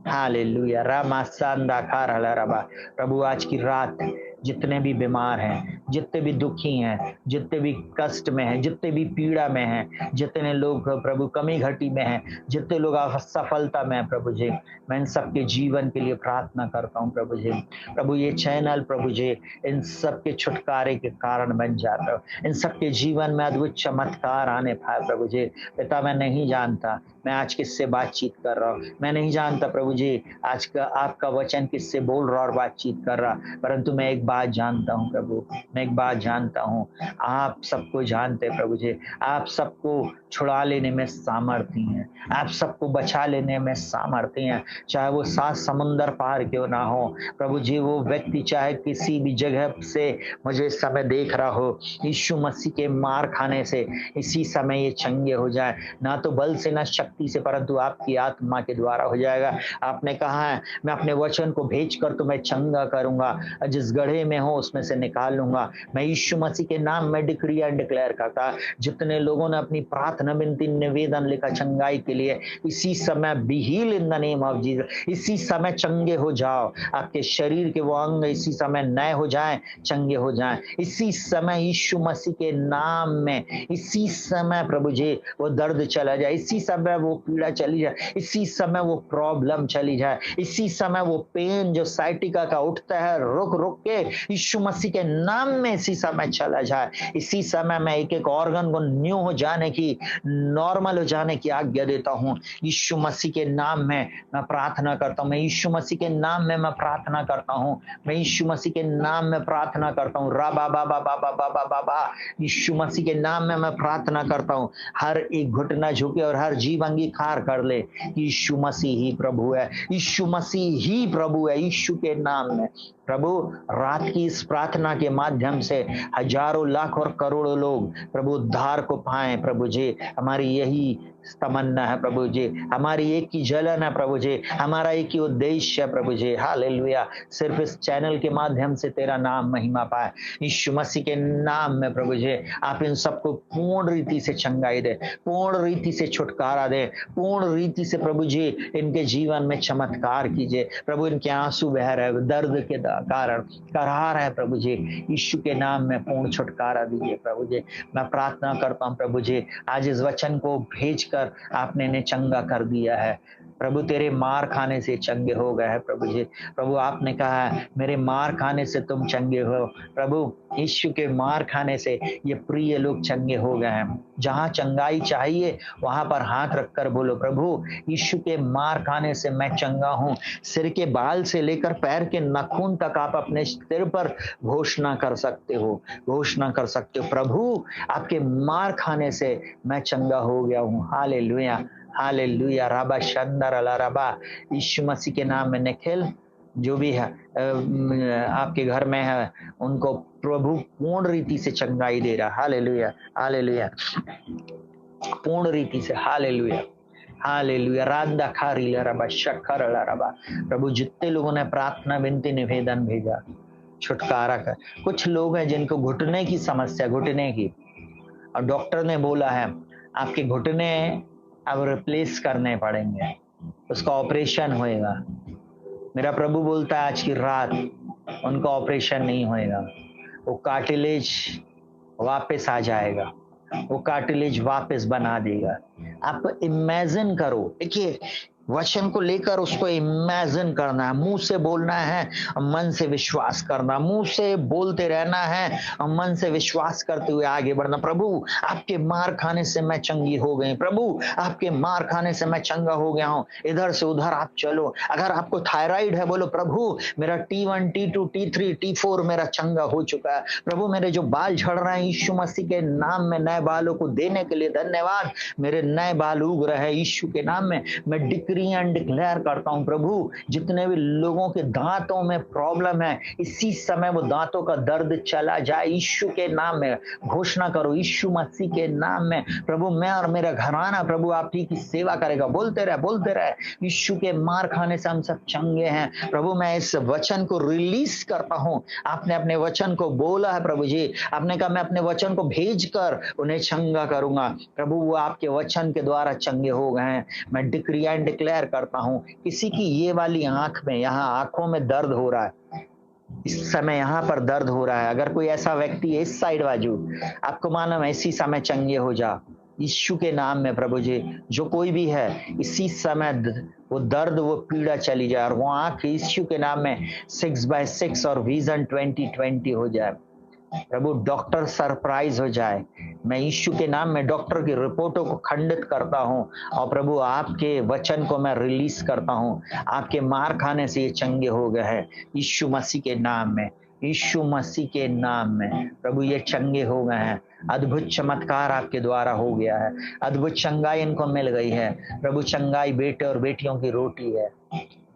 hallelujah. रामा सांदा खारा रबा। प्रभु आज की रात जितने भी बीमार हैं, जितने भी दुखी हैं, जितने भी कष्ट में हैं, जितने भी पीड़ा में हैं, जितने लोग प्रभु कमी घटी में हैं, जितने लोग असफलता में हैं, प्रभु जी मैं इन सबके जीवन के लिए प्रार्थना करता हूँ। प्रभु जी, प्रभु ये चैनल प्रभु जी इन सबके छुटकारे के कारण बन जाता है, इन सबके जीवन में अद्भुत चमत्कार आने पाए। प्रभु जी पिता मैं नहीं जानता मैं आज किससे बातचीत कर रहा हूँ, मैं नहीं जानता प्रभु जी आज का आपका वचन किससे बोल रहा और बातचीत कर रहा, परंतु मैं एक बात जानता हूँ प्रभु, मैं एक बात जानता हूँ, आप सबको जानते हैं प्रभु जी, आप सबको छुड़ा लेने में सामर्थ्य हैं, आप सबको बचा लेने में सामर्थ्य हैं, चाहे वो 7 समुंदर पार क्यों ना हो। प्रभु जी वो व्यक्ति चाहे किसी भी जगह से मुझे इस समय देख रहा हो, यीशु मसीह के मार खाने से इसी समय ये चंगे हो जाए, ना तो बल से ना शक्ति से, परंतु आपकी आत्मा के द्वारा हो जाएगा। आपने कहा है मैं अपने वचन को भेज कर तुम्हें चंगा करूंगा, जिस गड्ढे मेरे में हो उसमें से निकाल लूंगा। मैं यीशु मसीह के नाम में डिक्री एंड डिक्लेयर करता, जितने लोगों ने अपनी प्रार्थना विनती निवेदन लिखा चंगाई के लिए, इसी समय be heal in the name of Jesus. इसी समय चंगे हो जाओ, आपके शरीर के वो अंग इसी समय नए हो जाएं, चंगे हो जाएं इसी समय यीशु मसीह के नाम में। इसी समय प्रभु जी वो दर्द चला जाए, इसी समय वो पीड़ा चली जाए, इसी समय वो प्रॉब्लम चली जाए, इसी समय वो पेन जो साइटिका का उठता है रुक रुक के यीशु मसीह के नाम में इसी समय चला जाए। इसी समय मैं एक एक ऑर्गन को न्यू हो जाने की, नॉर्मल हो जाने की आज्ञा देता हूँ। यीशु मसीह के नाम में मैं प्रार्थना करता हूँ, मैं यीशु मसीह के नाम में मैं प्रार्थना करता हूँ, मैं यीशु मसीह के नाम में प्रार्थना करता हूँ। रा बा बा बा बा बा बा बा बा बा यीशु मसीह के नाम में मैं प्रार्थना करता हूँ। हर एक घुटना झुके और हर जीव अंगीकार कर ले, यीशु मसीह ही प्रभु है, यीशु मसीह ही प्रभु है। यीशु के नाम में प्रभु रात की इस प्रार्थना के माध्यम से हजारों लाख और करोड़ों लोग प्रभु उद्धार को पाए। प्रभु जी हमारी यही तमन्ना है प्रभु जी, हमारी एक ही जलन है प्रभु जी, हमारा एक ही उद्देश्य है प्रभु जी। हालेलुया। सिर्फ इस चैनल के माध्यम से तेरा नाम महिमा पाए यीशु मसीह के नाम में प्रभु जी। आप इन सबको पूर्ण रीति से चंगाई दे, पूर्ण रीति से छुटकारा दे, पूर्ण रीति से प्रभु जी इनके जीवन में चमत्कार कीजिए प्रभु। इनके आंसू बह रहे दर्द के कारण करार है प्रभु जी, यीशु के नाम में पूर्ण छुटकारा दीजिए प्रभु जी। मैं प्रार्थना करता हूँ प्रभु जी, आज इस वचन को भेज कर आपने इन्हें चंगा कर दिया है प्रभु। तेरे मार खाने से चंगे हो गए हैं प्रभु जी। प्रभु आपने कहा है मेरे मार खाने से तुम चंगे हो प्रभु। यीशु के मार खाने से ये प्रिय लोग चंगे हो गए हैं। जहां चंगाई चाहिए वहां पर हाथ रखकर बोलो प्रभु यीशु के मार खाने से मैं चंगा हूं। सिर के बाल से लेकर पैर के नाखून तक आप अपने सिर पर घोषणा कर सकते हो, घोषणा कर सकते हो प्रभु आपके मार खाने से मैं चंगा हो गया हूं। Hallelujah hallelujah. रबा शंदर अला रबा। यीशु मसीह के नाम में निखिल जो भी है आपके घर में है उनको प्रभु पूर्ण रीति से चंगाई दे रहा। हालेलुया हालेलुया, पूर्ण रीति से। Hallelujah hallelujah. रांदा खारी रबा शक्कर रबा। प्रभु जितने लोगों ने प्रार्थना विनती निवेदन भेजा छुटकारा कर। कुछ लोग हैं जिनको घुटने की समस्या, घुटने की, और डॉक्टर ने बोला है आपके घुटने अब रिप्लेस करने पड़ेंगे, उसका ऑपरेशन होएगा। मेरा प्रभु बोलता है आज की रात उनका ऑपरेशन नहीं होएगा, वो कार्टिलेज वापस आ जाएगा, वो कार्टिलेज वापस बना देगा। आप इमेजिन करो, देखिए वचन को लेकर उसको इमेजिन करना है, मुंह से बोलना है और मन से विश्वास करना, मुंह से बोलते रहना है और मन से विश्वास करते हुए आगे बढ़ना। प्रभु आपके मार खाने से मैं चंगी हो गई, प्रभु आपके मार खाने से मैं चंगा हो गया हूं। इधर से उधर आप चलो। अगर आपको थायराइड है बोलो प्रभु मेरा T1 T2 T3 T4 मेरा चंगा हो चुका है। प्रभु मेरे जो बाल झड़ रहे हैं यीशु मसीह के नाम में नए बालों को देने के लिए धन्यवाद। मेरे नए बाल उग रहे हैं यीशु के नाम में। मैं डिक्री एंड डिक्लेयर करता हूं प्रभु जितने भी लोगों के दांतों में प्रॉब्लम है इसी समय वो दांतों का दर्द चला जाए यीशु के नाम में। घोषणा करो यीशु मसीह के नाम में। प्रभु मैं और मेरा घराना प्रभु आप ही की सेवा करेगा। बोलते रहे यीशु के मार खाने से हम सब चंगे हैं। प्रभु मैं इस वचन को रिलीज करता हूं। आपने अपने वचन को बोला है प्रभु जी, आपने कहा मैं अपने वचन को भेजकर उन्हें चंगा करूंगा। प्रभु वो आपके वचन के द्वारा चंगे हो गए हैं। मैं डिक्री एंड डिक्लेयर करता हूं किसी की ये वाली आंख में, यहाँ आंखों में दर्द हो रहा है, इस समय यहाँ पर दर्द हो रहा है, अगर कोई ऐसा व्यक्ति है इस साइड बाजू आपको मालूम है इसी समय चंगे हो जा यीशु के नाम में। प्रभु जी जो कोई भी है इसी समय वो दर्द वो पीड़ा चली जाए और वो आंख यीशु के नाम में 6/6 और विजन 20/20 हो जाए। प्रभु डॉक्टर सरप्राइज हो जाए। मैं यीशु के नाम में डॉक्टर की रिपोर्टों को खंडित करता हूं और प्रभु आपके वचन को मैं रिलीज करता हूं। आपके मार खाने से ये चंगे हो गए हैं यीशु मसीह के नाम में, यीशु मसीह के नाम में। प्रभु ये चंगे हो गए हैं। अद्भुत चमत्कार आपके द्वारा हो गया है, अद्भुत चंगाई इनको मिल गई है। प्रभु चंगाई बेटे और बेटियों की रोटी है,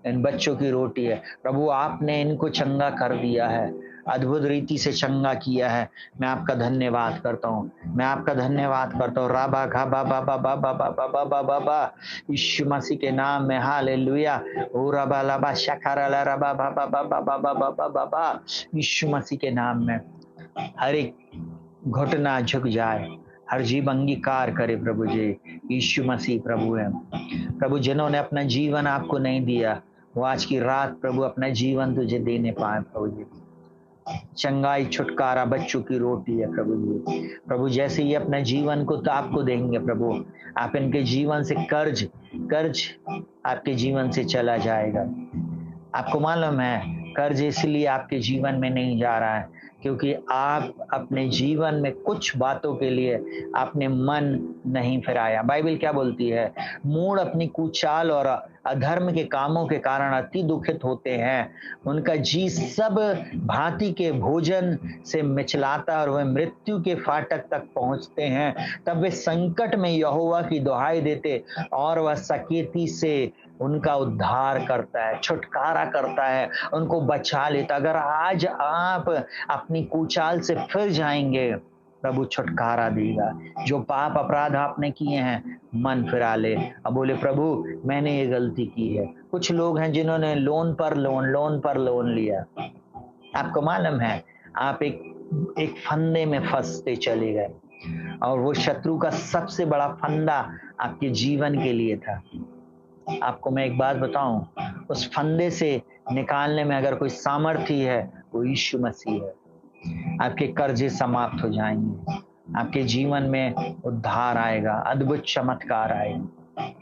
इन बच्चों की रोटी है। प्रभु आपने इनको चंगा कर दिया है। अद्भुत रीति से चंगा किया है। मैं आपका धन्यवाद करता हूँ, मैं आपका धन्यवाद करता हूँ। राबा घा बा बा बा बा बा बा बा बा बा बा बा, यीशु मसीह के नाम में हालेलुया। ओ रबा लबा शखारा ला रबा बा बा बा बा बा बा बा बा बा बा, यीशु मसीह के नाम में हर एक घुटना झुक जाए, हर जीव अंगीकार करे प्रभु जी। यीशु मसीह प्रभु है। प्रभु जिन्होंने अपना जीवन आपको नहीं दिया, वो आज की रात प्रभु अपना जीवन तुझे देने पाए प्रभु जी। चंगाई छुटकारा बच्चों की रोटी है प्रभु जी। प्रभु जैसे ही अपने जीवन को तो आपको देंगे प्रभु, आप इनके जीवन से कर्ज कर्ज आपके जीवन से चला जाएगा। आपको मालूम है कर्ज इसलिए आपके जीवन में नहीं जा रहा है क्योंकि आप अपने जीवन में कुछ बातों के लिए आपने मन नहीं फिराया। बाइबल क्या बोलती है? मूढ़ अपनी कुचाल और अधर्म के कामों के कारण अति दुखित होते हैं, उनका जी सब भांति के भोजन से मिचलाता और वह मृत्यु के फाटक तक पहुंचते हैं। तब वे संकट में यहोवा की दुहाई देते और वह सकेती से उनका उद्धार करता है, छुटकारा करता है, उनको बचा लेता। अगर आज आप अपनी कुचाल से फिर जाएंगे, प्रभु छुटकारा देगा। जो पाप अपराध आपने किए हैं मन फिरा ले। अब बोले प्रभु मैंने ये गलती की है। कुछ लोग हैं जिन्होंने लोन पर लोन लिया। आपको मालूम है आप एक फंदे में फंसते चले गए और वो शत्रु का सबसे बड़ा फंदा आपके जीवन के लिए था। आपको मैं एक बात बताऊं, उस फंदे से निकालने में अगर कोई सामर्थ्य है वो यीशु मसीह है। आपके कर्जे समाप्त हो जाएंगे, आपके जीवन में उद्धार आएगा, अद्भुत चमत्कार आएगा।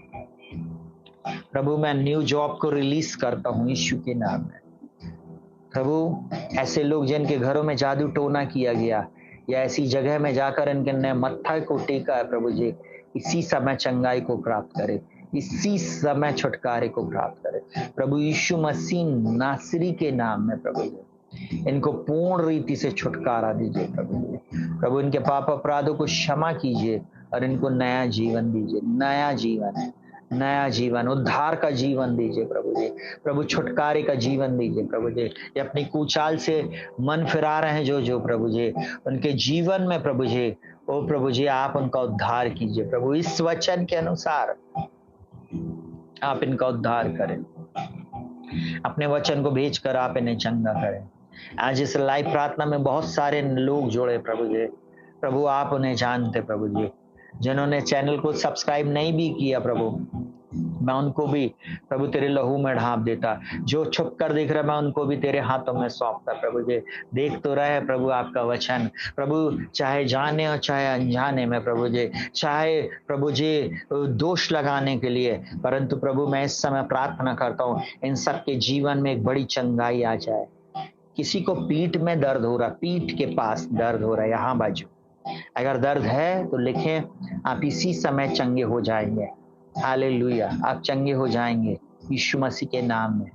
प्रभु मैं न्यू जॉब को रिलीज करता हूं यीशु के नाम में। प्रभु ऐसे लोग जिनके घरों में जादू टोना किया गया या ऐसी जगह में जाकर इनके मत्था को टेका है, प्रभु जी इसी समय चंगाई को प्राप्त करे, इसी समय छुटकारे को प्राप्त करे प्रभु यीशु मसीह नासरी के नाम में। प्रभु जी इनको पूर्ण रीति से छुटकारा दीजिए प्रभु जी। प्रभु इनके पाप अपराधों को क्षमा कीजिए और इनको नया जीवन दीजिए, नया जीवन उद्धार का जीवन दीजिए प्रभु जी। प्रभु छुटकारे का जीवन दीजिए प्रभु जी। ये अपनी कुचाल से मन फिरा रहे हैं जो प्रभु जी, उनके जीवन में प्रभु जी, ओ प्रभु जी आप उनका उद्धार कीजिए प्रभु। इस वचन के अनुसार आप इनका उद्धार करें, अपने वचन को भेजकर आप इन्हें चंगा करें। आज इस लाइव प्रार्थना में बहुत सारे लोग जुड़े प्रभु जी। प्रभु आप उन्हें जानते प्रभु जी, जिन्होंने चैनल को सब्सक्राइब नहीं भी किया प्रभु मैं उनको भी प्रभु तेरे लहू में ढांप देता। जो छुप कर देख रहा मैं उनको भी तेरे हाथों में सौंपता प्रभु जी। देख तो रहे प्रभु आपका वचन प्रभु, चाहे जाने और चाहे अनजाने में प्रभु जी, चाहे प्रभु जी दोष लगाने के लिए, परंतु प्रभु मैं इस समय प्रार्थना करता हूँ इन सब के जीवन में एक बड़ी चंगाई आ जाए। किसी को पीठ में दर्द हो रहा, पीठ के पास दर्द हो रहा है, यहाँ बाजू अगर दर्द है तो लिखें, आप इसी समय चंगे हो जाएंगे। हालेलुया, आप चंगे हो जाएंगे यीशु मसीह के नाम में।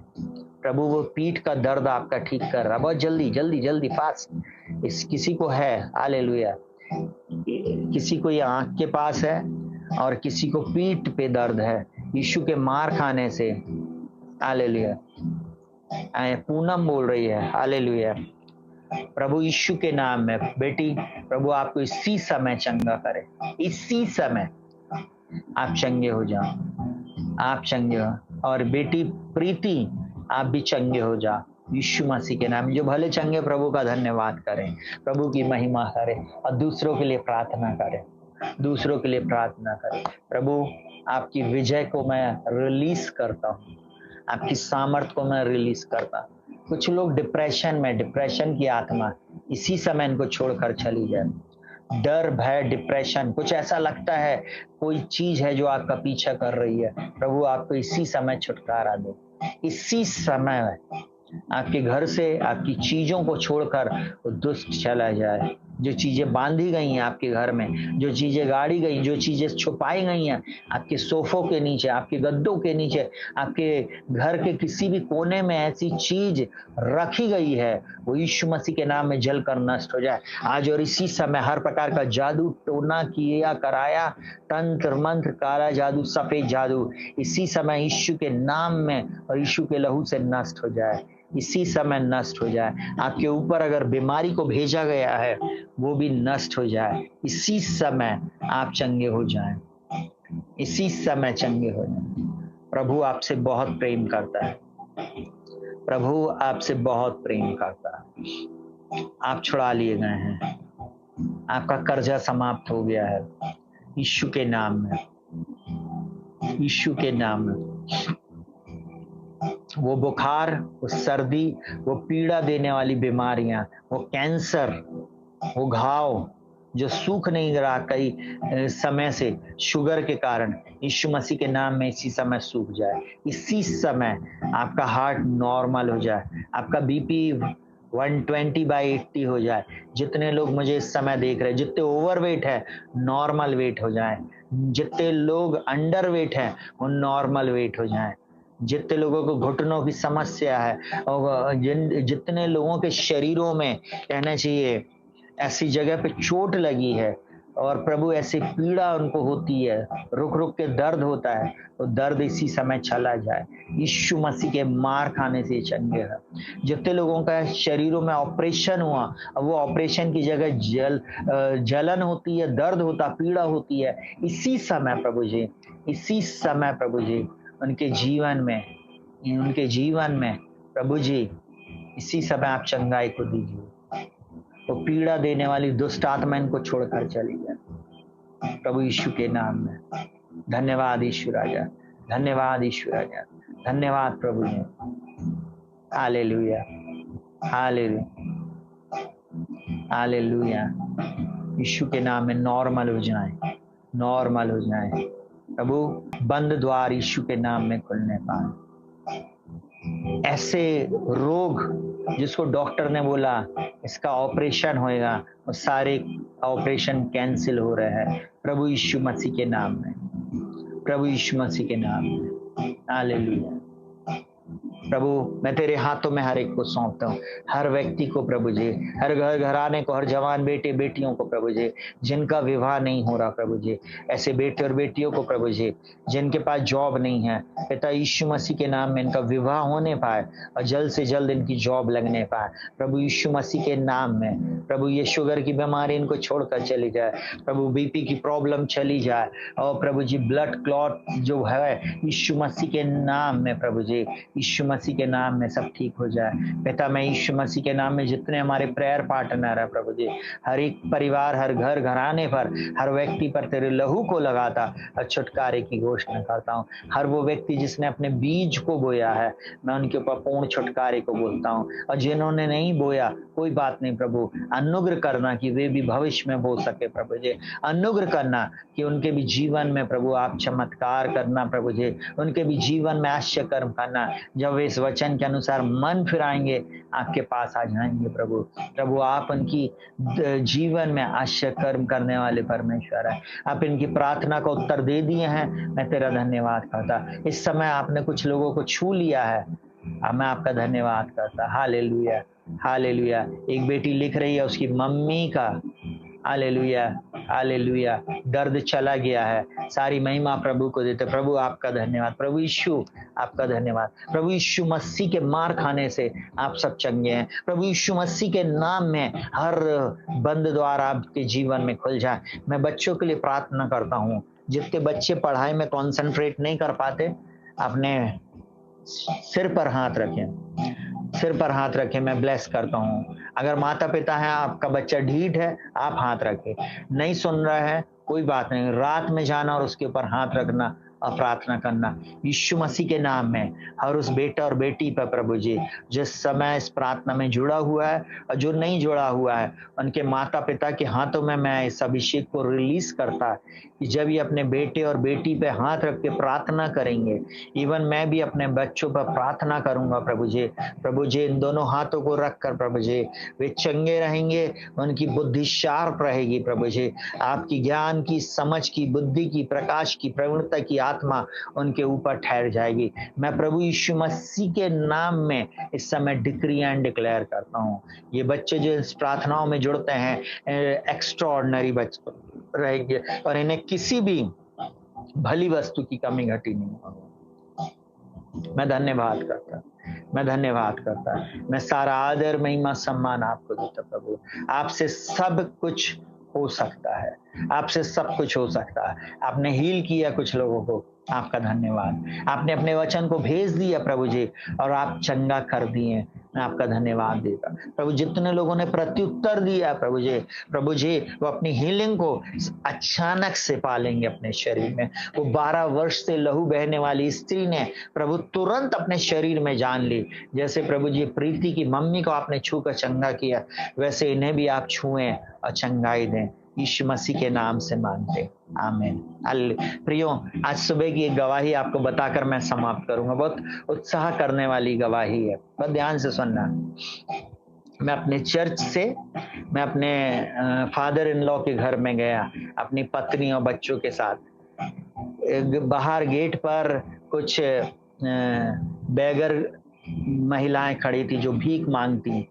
प्रभु वो पीठ का दर्द आपका ठीक कर रहा, बहुत जल्दी जल्दी जल्दी फास्ट। इस किसी को है, हालेलुया, किसी को ये आंख के पास है और किसी को पीठ पे दर्द है यीशु के मार खाने से। हालेलुया, पूनम बोल रही है, हालेलुया। प्रभु यीशु के नाम में बेटी, प्रभु आपको इसी समय चंगा करे, इसी समय आप चंगे हो जाओ, आप चंगे हो। और बेटी प्रीति आप भी चंगे हो जाओ यीशु मसीह के नाम। जो भले चंगे प्रभु का धन्यवाद करें, प्रभु की महिमा करें और दूसरों के लिए प्रार्थना करें, दूसरों के लिए प्रार्थना करें। प्रभु आपकी विजय को मैं रिलीज करता हूँ, आपकी सामर्थ को मैं रिलीज करता हूँ। कुछ लोग डिप्रेशन की आत्मा इसी समय इनको छोड़कर चली जाए। डर, भय, डिप्रेशन, कुछ ऐसा लगता है कोई चीज है जो आपका पीछा कर रही है, प्रभु आपको इसी समय छुटकारा दे। इसी समय आपके घर से आपकी चीजों को छोड़कर वो दुष्ट चला जाए। जो चीजें बांधी गई हैं आपके घर में, जो चीजें गाड़ी गई, जो चीजें छुपाई गई हैं आपके सोफों के नीचे, आपके गद्दों के नीचे, आपके घर के किसी भी कोने में ऐसी चीज रखी गई है, वो यीशु मसीह के नाम में जलकर नष्ट हो जाए आज। और इसी समय हर प्रकार का जादू टोना किया कराया, तंत्र मंत्र, काला जादू, सफेद जादू, इसी समय यीशु के नाम में और यीशु के लहू से नष्ट हो जाए। इसी समय नष्ट हो जाए। आपके ऊपर अगर बीमारी को भेजा गया है वो भी नष्ट हो जाए, इसी समय आप चंगे हो जाएं, इसी समय चंगे हो जाएं। प्रभु आपसे बहुत प्रेम करता है, प्रभु आपसे बहुत प्रेम करता है। आप छुड़ा लिए गए हैं, आपका कर्जा समाप्त हो गया है यीशु के नाम में, यीशु के नाम में। वो बुखार, वो सर्दी, वो पीड़ा देने वाली बीमारियां, वो कैंसर, वो घाव जो सूख नहीं रहा कई समय से शुगर के कारण, यीशु मसीह के नाम में इसी समय सूख जाए, इसी समय आपका हार्ट नॉर्मल हो जाए, आपका बीपी 120/80 हो जाए। जितने लोग मुझे इस समय देख रहे हैं, जितने ओवरवेट है नॉर्मल वेट हो जाए, जितने लोग अंडर वेट है वो नॉर्मल वेट हो जाए, जितने लोगों को घुटनों की समस्या है और जितने लोगों के शरीरों में कहना चाहिए ऐसी जगह पे चोट लगी है और प्रभु ऐसी पीड़ा उनको होती है, रुक रुक के दर्द होता है, तो दर्द इसी समय चला जाए, यीशु मसीह के मार खाने से चंगे है। जितने लोगों का शरीरों में ऑपरेशन हुआ, वो ऑपरेशन की जगह जलन होती है, दर्द होता, पीड़ा होती है, इसी समय प्रभु जी, इसी समय प्रभु जी उनके जीवन में प्रभु जी इसी समय आप चंगाई को दीजिए। तो पीड़ा देने वाली दुष्ट आत्मा इनको छोड़कर चली जाए प्रभु यीशु के नाम में। धन्यवाद यीशु राजा, धन्यवाद यीशु राजा, धन्यवाद प्रभु जी। Hallelujah, hallelujah, hallelujah. यीशु के नाम में नॉर्मल हो जाए, नॉर्मल हो जाए प्रभु। बंद द्वार यीशु के नाम में खुलने पाए। ऐसे रोग जिसको डॉक्टर ने बोला इसका ऑपरेशन होएगा, वो सारे ऑपरेशन कैंसिल हो रहे हैं प्रभु यीशु मसीह के नाम में, प्रभु यीशु मसीह के नाम में। हालेलुया। प्रभु मैं तेरे हाथों में हर एक को सौंपता हूँ, हर व्यक्ति को प्रभु जी, हर घराने को, हर जवान बेटे बेटियों को प्रभु जी जिनका विवाह नहीं हो रहा प्रभु जी, ऐसे बेटे और बेटियों को प्रभु जी जिनके पास जॉब नहीं है, पिता यीशु मसीह के नाम में इनका विवाह होने पाए और जल्द से जल्द इनकी जॉब लगने पाए प्रभु यीशु मसीह के नाम में। प्रभु ये शुगर की बीमारी इनको छोड़कर चली जाए प्रभु, बीपी की प्रॉब्लम चली जाए और प्रभु जी ब्लड क्लॉट जो है यीशु मसीह के नाम में प्रभु जी, यीशु मसीह के नाम में सब ठीक हो जाए पिता। मैं यीशु मसीह के नाम में जितने हमारे प्रेयर पार्टनर है प्रभु जी, हर एक परिवार, हर घर घराने पर, हर व्यक्ति पर तेरे लहू को लगाता और छुटकारे की घोषणा करता हूँ। हर वो व्यक्ति जिसने अपने बीज को बोया है मैं उनके ऊपर पूर्ण छुटकारे को बोलता हूँ, और जिन्होंने नहीं बोया कोई बात नहीं प्रभु, अनुग्रह करना कि वे भी भविष्य में बो सके प्रभु जी, अनुग्रह करना कि उनके भी जीवन में प्रभु आप चमत्कार करना प्रभु जी, उनके भी जीवन में आश्चर्य कर्म करना। जब वे इस वचन के अनुसार मन फिराएंगे आपके पास आ जाएंगे प्रभु। प्रभु आप उनकी जीवन में आश्चर्य कर्म करने वाले परमेश्वर है, आप इनकी प्रार्थना का उत्तर दे दिए हैं, मैं तेरा धन्यवाद करता। इस समय आपने कुछ लोगों को छू लिया है, मैं आपका धन्यवाद करता। Hallelujah, hallelujah. एक बेटी लिख रही है उसकी मम्मी का, हालेलुया, हालेलुया, दर्द चला गया है, सारी महिमा प्रभु को देते। प्रभु आपका धन्यवाद, प्रभु यीशु आपका धन्यवाद। प्रभु यीशु मसीह के मार खाने से आप सब चंगे हैं प्रभु यीशु मसीह के नाम में। हर बंद द्वार आपके जीवन में खुल जाए। मैं बच्चों के लिए प्रार्थना करता हूँ, जितने बच्चे पढ़ाई में कॉन्सेंट्रेट नहीं कर पाते अपने सिर पर हाथ रखें, सिर पर हाथ रखें, मैं ब्लेस करता हूँ। अगर माता पिता है, आपका बच्चा ढीठ है, आप हाथ रखें, नहीं सुन रहा है कोई बात नहीं, रात में जाना और उसके ऊपर हाथ रखना और प्रार्थना करना यीशु मसीह के नाम में। और उस बेटा और बेटी पर प्रभु जी जिस समय इस प्रार्थना में जुड़ा हुआ है और जो नहीं जुड़ा हुआ है, उनके माता पिता के हाथों में मैं इस अभिषेक को रिलीज करता कि जब ये अपने बेटे और बेटी पे हाथ रख के प्रार्थना करेंगे, इवन मैं भी अपने बच्चों पर प्रार्थना करूंगा प्रभु जी। प्रभु जी इन दोनों हाथों को रख कर प्रभु जी वे चंगे रहेंगे, उनकी बुद्धि शार्प रहेगी प्रभु जी, आपकी ज्ञान की, समझ की, बुद्धि की, प्रकाश की, प्रवीणता की आत्मा उनके ऊपर ठहर जाएगी। मैं प्रभु यीशु मसीह के नाम में इस समय डिक्री एंड डिक्लेयर करता हूँ, ये बच्चे जो इस प्रार्थनाओं में जुड़ते हैं एक्स्ट्रा ऑर्डिनरी बच्चे रहेंगे और इन्हें किसी भी भली वस्तु की कमी घटी नहीं होगी। मैं धन्यवाद करता, मैं धन्यवाद करता, मैं सारा आदर महिमा सम्मान आपको देता प्रभु। आपसे सब कुछ हो सकता है, आपसे सब कुछ हो सकता है। आपने हील किया कुछ लोगों को, आपका धन्यवाद। आपने अपने वचन को भेज दिया प्रभु जी, और आप चंगा कर दिए, मैं आपका धन्यवाद देता प्रभु। जितने लोगों ने प्रत्युत्तर दिया प्रभु जी वो अपनी हीलिंग को अचानक से पालेंगे अपने शरीर में। वो 12 वर्ष से लहू बहने वाली स्त्री ने प्रभु तुरंत अपने शरीर में जान ली। जैसे प्रभु जी प्रीति की मम्मी को आपने छू कर चंगा किया, वैसे इन्हें भी आप छुएं और चंगाई दें, यीशु मसीह के नाम से मांगते, आमीन। प्रियो, आज सुबह की एक गवाही आपको बताकर मैं समाप्त करूंगा। बहुत उत्साह करने वाली गवाही है, बहुत ध्यान से सुनना। मैं अपने चर्च से मैं अपने फादर इन लॉ के घर में गया अपनी पत्नी और बच्चों के साथ। बाहर गेट पर कुछ बेगर महिलाएं खड़ी थी जो भीख मांगती।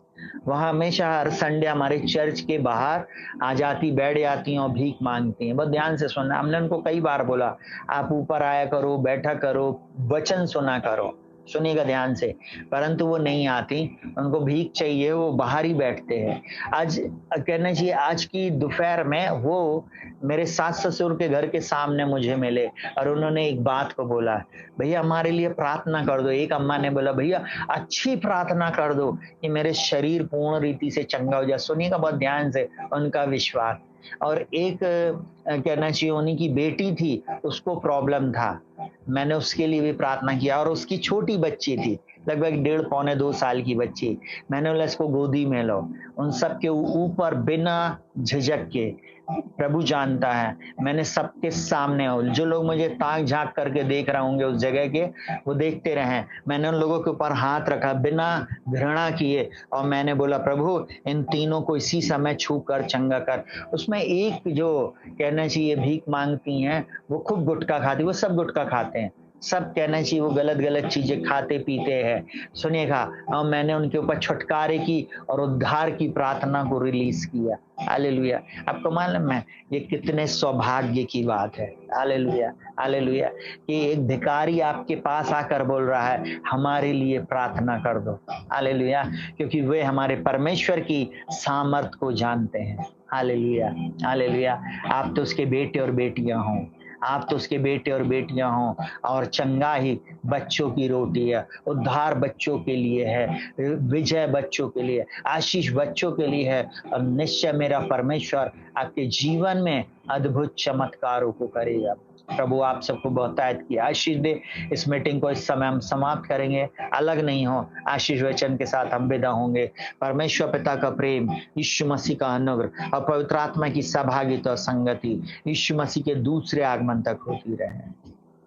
वहां हमेशा हर संडे हमारे चर्च के बाहर आ जाती, बैठ जाती हैं और भीख मांगती हैं। बहुत ध्यान से सुनना। हमने उनको कई बार बोला आप ऊपर आया करो, बैठा करो, वचन सुना करो, सुनिएगा ध्यान से, परंतु वो नहीं आती। उनको भीख चाहिए, वो बाहर ही बैठते हैं। आज कहना चाहिए आज की दोपहर में वो मेरे सास ससुर के घर के सामने मुझे मिले और उन्होंने एक बात को बोला, भैया हमारे लिए प्रार्थना कर दो। एक अम्मा ने बोला भैया अच्छी प्रार्थना कर दो कि मेरे शरीर पूर्ण रीति से चंगा हो जाए। सुनिएगा बहुत ध्यान से उनका विश्वास। और एक कहना चाहिए उन्हीं की बेटी थी, उसको प्रॉब्लम था, मैंने उसके लिए भी प्रार्थना किया। और उसकी छोटी बच्ची थी, लगभग 1.5-2 साल की बच्ची। मैंने बोला इसको गोदी में लो। उन सब के ऊपर बिना झिझक के, प्रभु जानता है, मैंने सबके सामने, जो लोग मुझे ताक झांक करके देख रहे होंगे उस जगह के, वो देखते रहे, मैंने उन लोगों के ऊपर हाथ रखा बिना घृणा किए और मैंने बोला प्रभु इन तीनों को इसी समय छू कर चंगा कर। उसमें एक जो कहना चाहिए भीख मांगती हैं, वो खूब गुटखा खाती, वो सब गुटखा खाते हैं, सब कहना चाहिए वो गलत गलत चीजें खाते पीते हैं। सुनिएगा, और मैंने उनके ऊपर छुटकारे की और उद्धार की प्रार्थना को रिलीज किया। हालेलुया। आपको मालूम है ये कितने सौभाग्य की बात है। हालेलुया, हालेलुया, कि एक भिखारी आपके पास आकर बोल रहा है हमारे लिए प्रार्थना कर दो। हालेलुया, क्योंकि वे हमारे परमेश्वर की सामर्थ को जानते हैं। Hallelujah, hallelujah. आप तो उसके बेटे और बेटियां हों, आप तो उसके बेटे और बेटियां हों, और चंगाई बच्चों की रोटी है, उद्धार बच्चों के लिए है, विजय बच्चों के लिए, आशीष बच्चों के लिए है। और निश्चय मेरा परमेश्वर आपके जीवन में अद्भुत चमत्कारों को करेगा। प्रभु आप सबको बहुतायत की आशीष दे। इस मीटिंग को इस समय हम समाप्त करेंगे, अलग नहीं हो, आशीष वचन के साथ हम विदा होंगे। परमेश्वर पिता का प्रेम, यीशु मसीह का अनुग्रह और पवित्र आत्मा की सहभागिता और संगति यीशु मसीह के दूसरे आगमन तक होती रहे।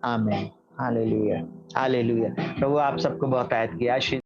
आमीन। Hallelujah, hallelujah. प्रभु आप सबको बहुतायत की आशीष